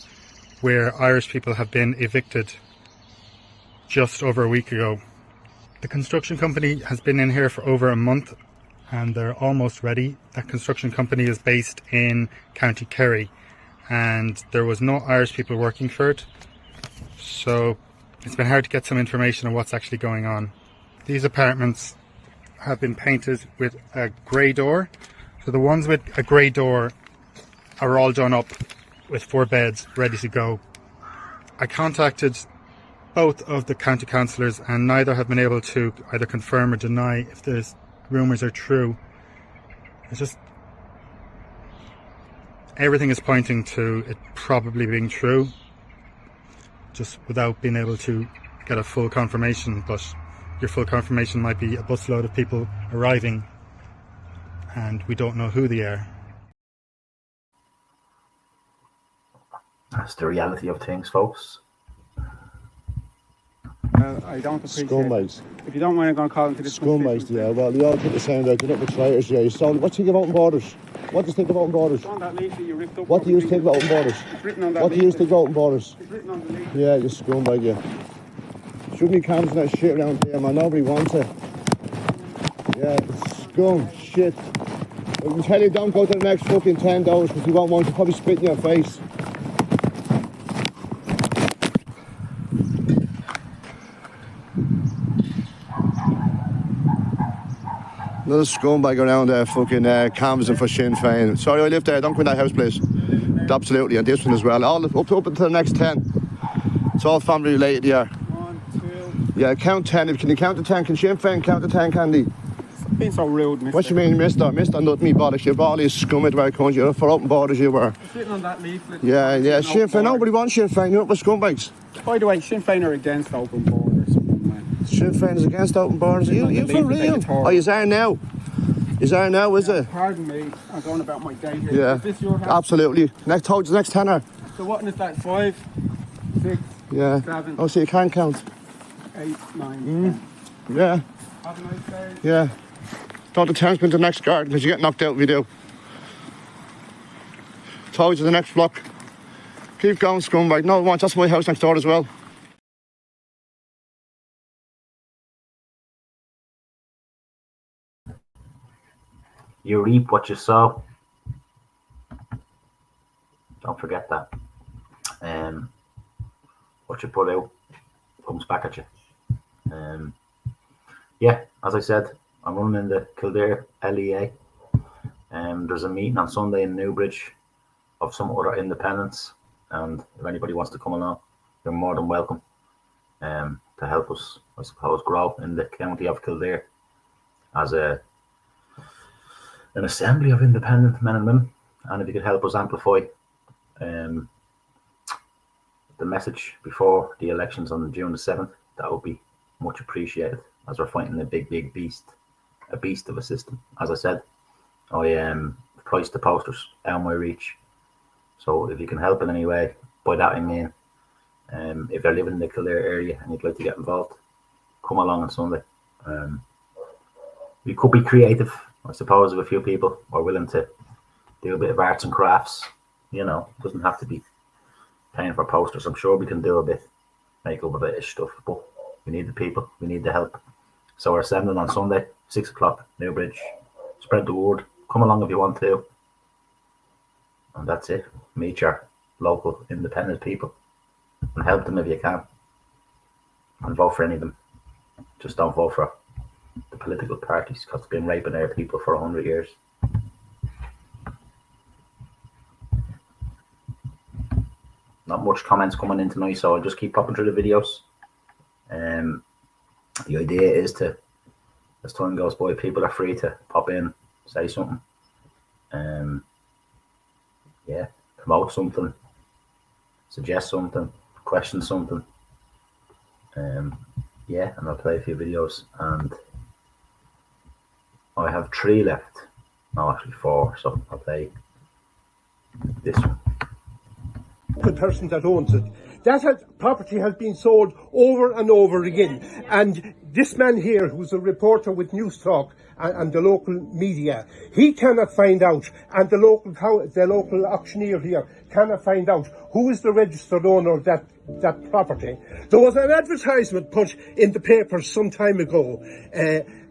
where Irish people have been evicted just over a week ago. The construction company has been in here for over a month and they're almost ready. That construction company is based in County Kerry and there was no Irish people working for it, so it's been hard to get some information on what's actually going on. These apartments have been painted with a grey door. So the ones with a grey door are all done up with 4 beds ready to go. I contacted both of the county councillors and neither have been able to either confirm or deny if the rumours are true. It's just everything is pointing to it probably being true, just without being able to get a full confirmation. But your full confirmation might be a busload of people arriving and we don't know who they are. That's the reality of things, folks. I don't appreciate Scumbags. If you don't mind, I'm going to call into this Scumbags, yeah. Well, you all put the same out. You're not the traitors, yeah. So, what do you think of open borders? What do you think of open borders? On that leaflet you ripped up. What do you think of open borders? It's written on that What do you think of open borders? It's written on the leaflet. Yeah, you scumbag, yeah. Shouldn't be cameras and that shit around here, man. Nobody wants it. Yeah, it's scum, shit. I can tell you, don't go to the next fucking 10 doors because you won't want to probably spit in your face. Another scumbag around there fucking canvassing for Sinn Féin. Sorry, I live there. Don't go in that house, please. Absolutely, and this one as well. All up until the next 10. It's all family related here. 1, 2. Yeah, count 10. Can you count to 10? Can Sinn Féin count to 10, Candy? Being so rude, mister. What you mean, mister? Mister, not me bollocks. You're all these scum at where it comes. You're for open borders, you were. It's written on that leaflet. Yeah, yeah. Sinn Féin. Nobody wants Sinn Féin. You're up with scumbags. By the way, Sinn Féin are against open borders. Sinn Féin is against open borders. Are you for real? Oh, you are now. Is there now, is it? Pardon me, I'm going about my day here. Yeah, Is this your house? absolutely. Next tenner. So what is that? 5, 6, Yeah. 7, Oh, so you can count. 8, 9, 10. Yeah. Have a nice day. Yeah. Don't the 10's go into the next garden because you get knocked out if you do. Towards the next block. Keep going, scumbag. No one wants. That's my house next door as well. You reap what you sow. Don't forget that. What you put out comes back at you. Yeah, as I said, I'm running in the Kildare LEA. There's a meeting on Sunday in Newbridge of some other independents, and if anybody wants to come along, you're more than welcome to help us, I suppose, grow in the county of Kildare as an assembly of independent men and women. And if you could help us amplify the message before the elections on June the 7th, that would be much appreciated, as we're fighting a big beast of a system. As I said, I priced the posters out my reach. So if you can help in any way, by that I mean, if you're living in the Kildare area and you'd like to get involved, come along on Sunday. We could be creative, I suppose, if a few people are willing to do a bit of arts and crafts. You know, it doesn't have to be paying for posters. I'm sure we can do a bit, make up a bit of stuff, but we need the people, we need the help. So we're assembling on Sunday, 6 o'clock, Newbridge. Spread the word, come along if you want to. And that's it. Meet your local independent people and help them if you can. And vote for any of them. Just don't vote for the political parties, because they've been raping our people for 100 years. Not much comments coming in tonight, so I'll just keep popping through the videos. The idea is to, as time goes by, people are free to pop in, say something, yeah, promote something, suggest something, question something, yeah, and I'll play a few videos. And I have 3 left, no, actually 4, so I'll play this one. The person that owns it. That property has been sold over and over again. And this man here, who's a reporter with News Talk and the local media, he cannot find out, and the local auctioneer here cannot find out who is the registered owner of that property. There was an advertisement put in the papers some time ago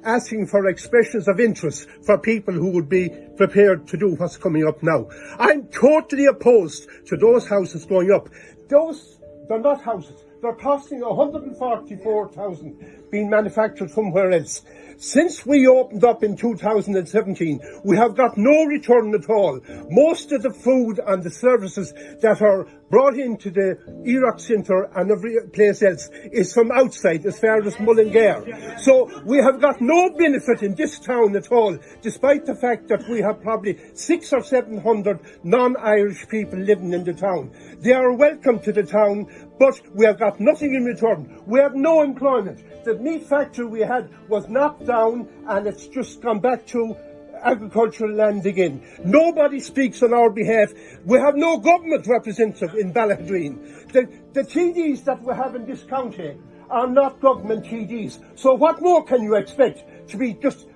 asking for expressions of interest for people who would be prepared to do what's coming up now. I'm totally opposed to those houses going up. They're not houses. They're costing 144,000 being manufactured somewhere else. Since we opened up in 2017, we have got no return at all. Most of the food and the services that are brought into the Erock Centre and every place else is from outside, as far as Mullingar. So we have got no benefit in this town at all, despite the fact that we have probably 600 or 700 non-Irish people living in the town. They are welcome to the town, but we have got nothing in return. We have no employment. The meat factory we had was knocked down, and it's just gone back to agricultural land again. Nobody speaks on our behalf. We have no government representative in Ballaghaderreen. The TDs that we have in this county are not government TDs. So what more can you expect to be just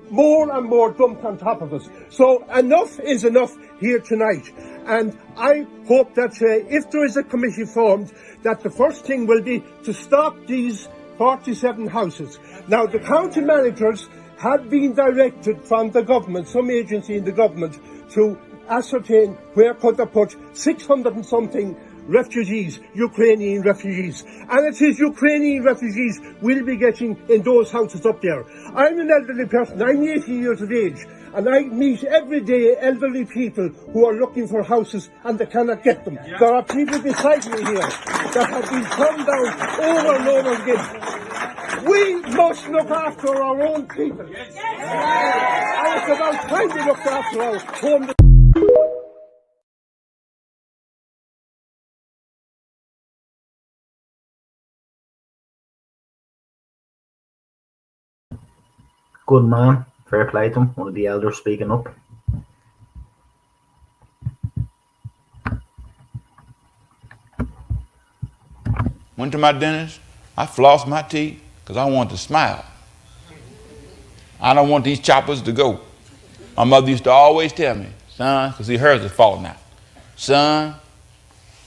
more and more dumped on top of us? So enough is enough here tonight. And I hope that if there is a committee formed, that the first thing will be to stop these 47 houses. Now, the county managers have been directed from the government, some agency in the government, to ascertain where could they put 600 and something refugees, Ukrainian refugees. And it is Ukrainian refugees we'll be getting in those houses up there. I'm an elderly person, I'm 80 years of age, and I meet every day elderly people who are looking for houses and they cannot get them. Yeah. There are people beside me here that have been turned down over and over again. We must look after our own people. Yes. And it's about time we look after our home. Good man. Fair play to him. One of the elders speaking up. Went to my dentist. I flossed my teeth because I want to smile. I don't want these choppers to go. My mother used to always tell me, son, because hers is falling out. Son,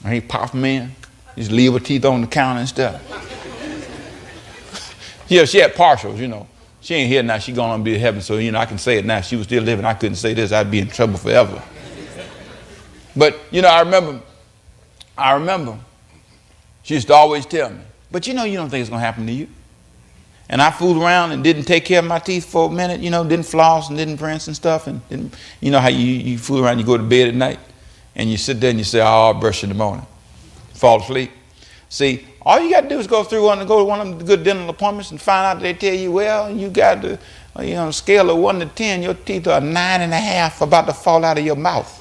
when he popped them in, just leave her teeth on the counter and stuff. Yeah, she had partials, you know. She ain't here now. She going on to be in heaven, so, you know, I can say it now. If she was still living, I couldn't say this. I'd be in trouble forever. But, you know, I remember she used to always tell me, but you know you don't think it's going to happen to you. And I fooled around and didn't take care of my teeth for a minute, you know, didn't floss and didn't rinse and stuff. And didn't, you know how you fool around, you go to bed at night and you sit there and you say, oh, I'll brush in the morning. Fall asleep. See, all you got to do is go to one of the good dental appointments and find out they tell you, well, you got to, you know, on a scale of 1 to 10, your teeth are 9.5 about to fall out of your mouth.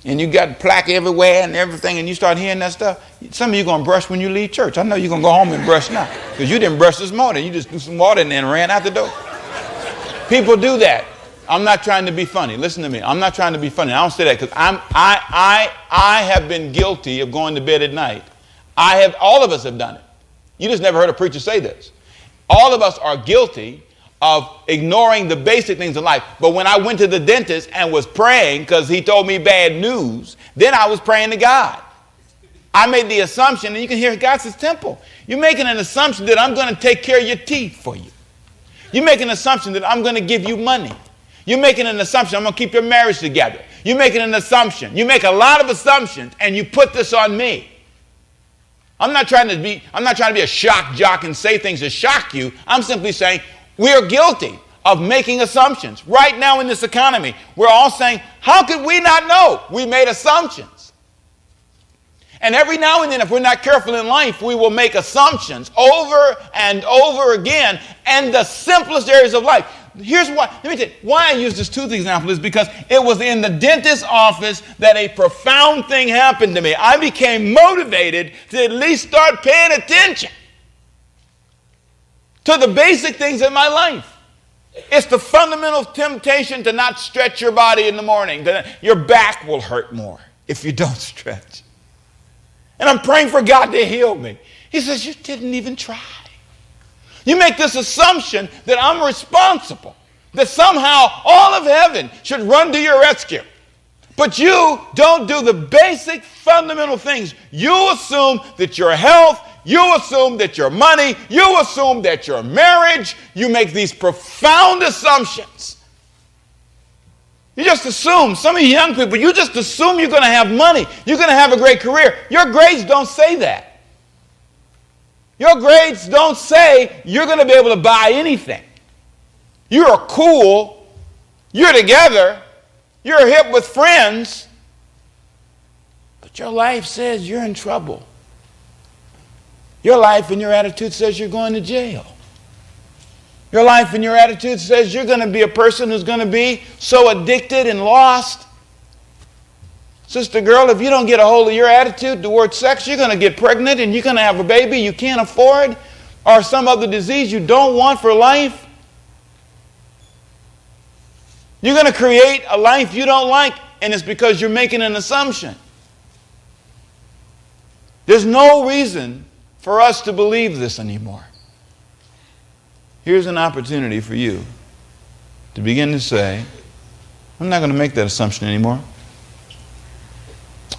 And you got plaque everywhere and everything, and you start hearing that stuff. Some of you going to brush when you leave church. I know you're going to go home and brush now because you didn't brush this morning. You just threw some water in there and ran out the door. People do that. I'm not trying to be funny. Listen to me. I'm not trying to be funny. I don't say that because I have been guilty of going to bed at night. All of us have done it. You just never heard a preacher say this. All of us are guilty of ignoring the basic things in life. But when I went to the dentist and was praying because he told me bad news, then I was praying to God. I made the assumption, and you can hear God says, Temple, you're making an assumption that I'm going to take care of your teeth for you. You're making an assumption that I'm going to give you money. You're making an assumption I'm going to keep your marriage together. You're making an assumption. You make a lot of assumptions, and you put this on me. I'm not trying to be a shock jock and say things to shock you. I'm simply saying we are guilty of making assumptions. Right now in this economy, we're all saying, how could we not know? We made assumptions. And every now and then, if we're not careful in life, we will make assumptions over and over again, and the simplest areas of life. Here's why. Let me tell you why I use this tooth example is because it was in the dentist's office that a profound thing happened to me. I became motivated to at least start paying attention to the basic things in my life. It's the fundamental temptation to not stretch your body in the morning. Your back will hurt more if you don't stretch. And I'm praying for God to heal me. He says, you didn't even try. You make this assumption that I'm responsible, that somehow all of heaven should run to your rescue. But you don't do the basic fundamental things. You assume that your health, you assume that your money, you assume that your marriage, you make these profound assumptions. You just assume, some of you young people, you just assume you're going to have money, you're going to have a great career. Your grades don't say that. Your grades don't say you're going to be able to buy anything. You're cool, you're together, you're hip with friends, but your life says you're in trouble. Your life and your attitude says you're going to jail. Your life and your attitude says you're going to be a person who's going to be so addicted and lost. Sister girl, if you don't get a hold of your attitude toward sex, you're going to get pregnant and you're going to have a baby you can't afford or some other disease you don't want for life. You're going to create a life you don't like, and it's because you're making an assumption. There's no reason for us to believe this anymore. Here's an opportunity for you to begin to say, I'm not going to make that assumption anymore.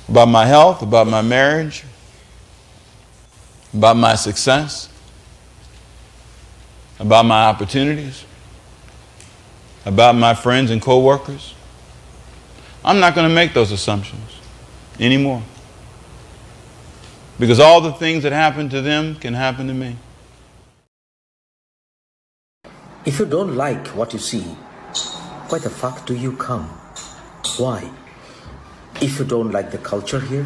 About my health, about my marriage, about my success, about my opportunities, about my friends and co-workers. I'm not going to make those assumptions anymore. Because all the things that happen to them can happen to me. If you don't like what you see, why the fuck do you come? Why? If you don't like the culture here,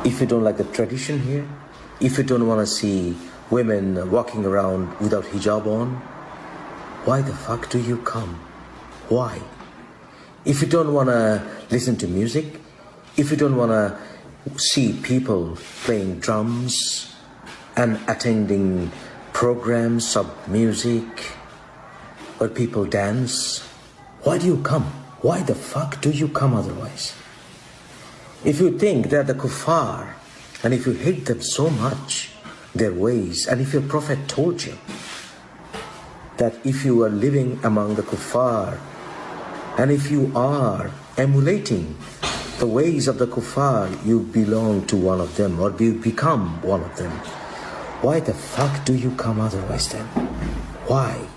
if you don't like the tradition here, if you don't want to see women walking around without hijab on, why the fuck do you come? Why? If you don't want to listen to music, if you don't want to see people playing drums and attending programs of music where people dance, why do you come? Why the fuck do you come otherwise? If you think they're the kuffar, and if you hate them so much, their ways, and if your prophet told you that if you are living among the kuffar, and if you are emulating the ways of the kuffar, you belong to one of them, or you become one of them. Why the fuck do you come otherwise then? Why?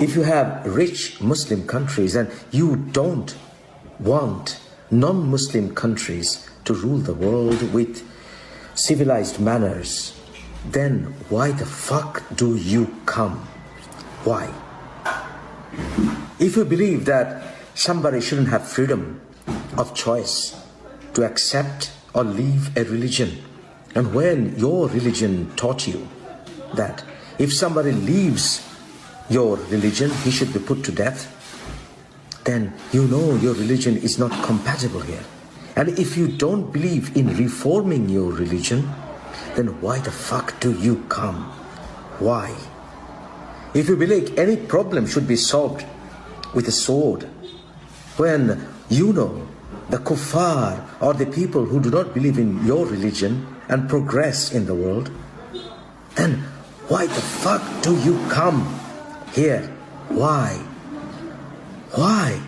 If you have rich Muslim countries and you don't want non-Muslim countries to rule the world with civilized manners, then why the fuck do you come? Why? If you believe that somebody shouldn't have freedom of choice to accept or leave a religion, and when your religion taught you that if somebody leaves your religion, he should be put to death, then you know your religion is not compatible here. And if you don't believe in reforming your religion, then why the fuck do you come? Why? If you believe any problem should be solved with a sword, when you know the kuffar or the people who do not believe in your religion and progress in the world, then why the fuck do you come here? Why? Why?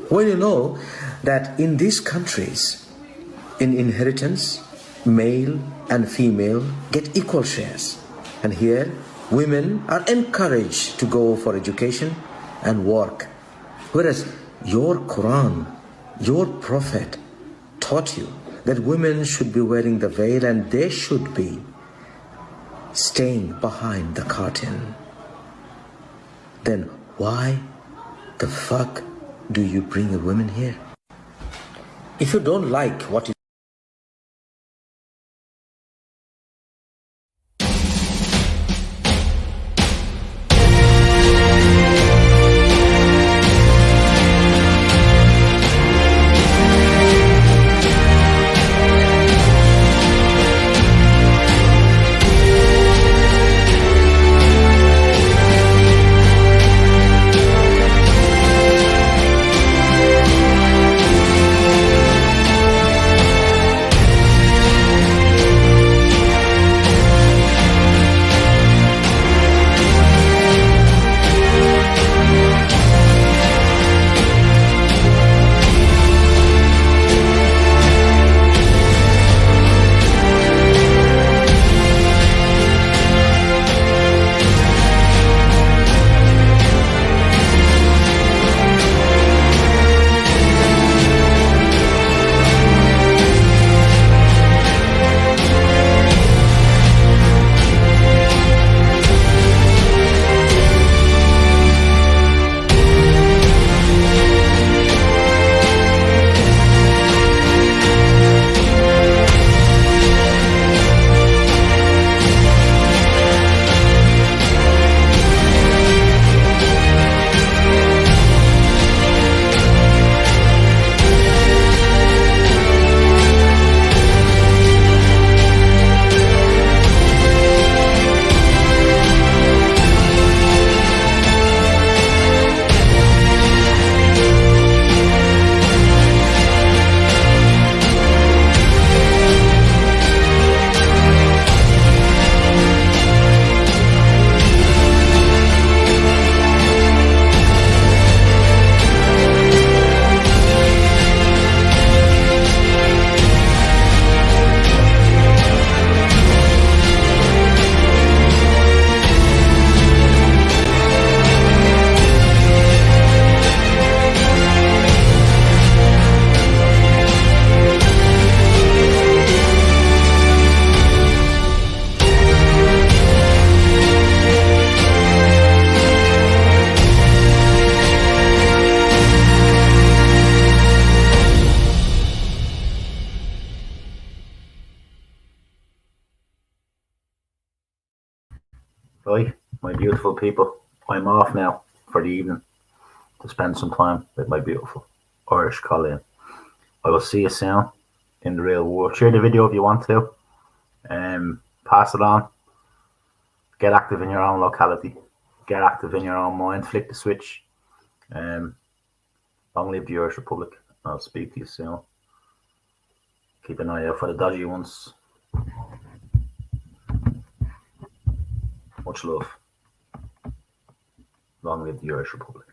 When you know that in these countries, in inheritance, male and female get equal shares. And here, women are encouraged to go for education and work. Whereas your Quran, your Prophet taught you that women should be wearing the veil and they should be staying behind the curtain. Then why the fuck do you bring a woman here? If you don't like what you my beautiful people, I'm off now for the evening to spend some time with my beautiful Irish Colleen. I will see you soon in the real world. Share the video if you want to. Pass it on. Get active in your own locality. Get active in your own mind. Flick the switch. Long live the Irish Republic. I'll speak to you soon. Keep an eye out for the dodgy ones. Much love. Long live the Irish Republic.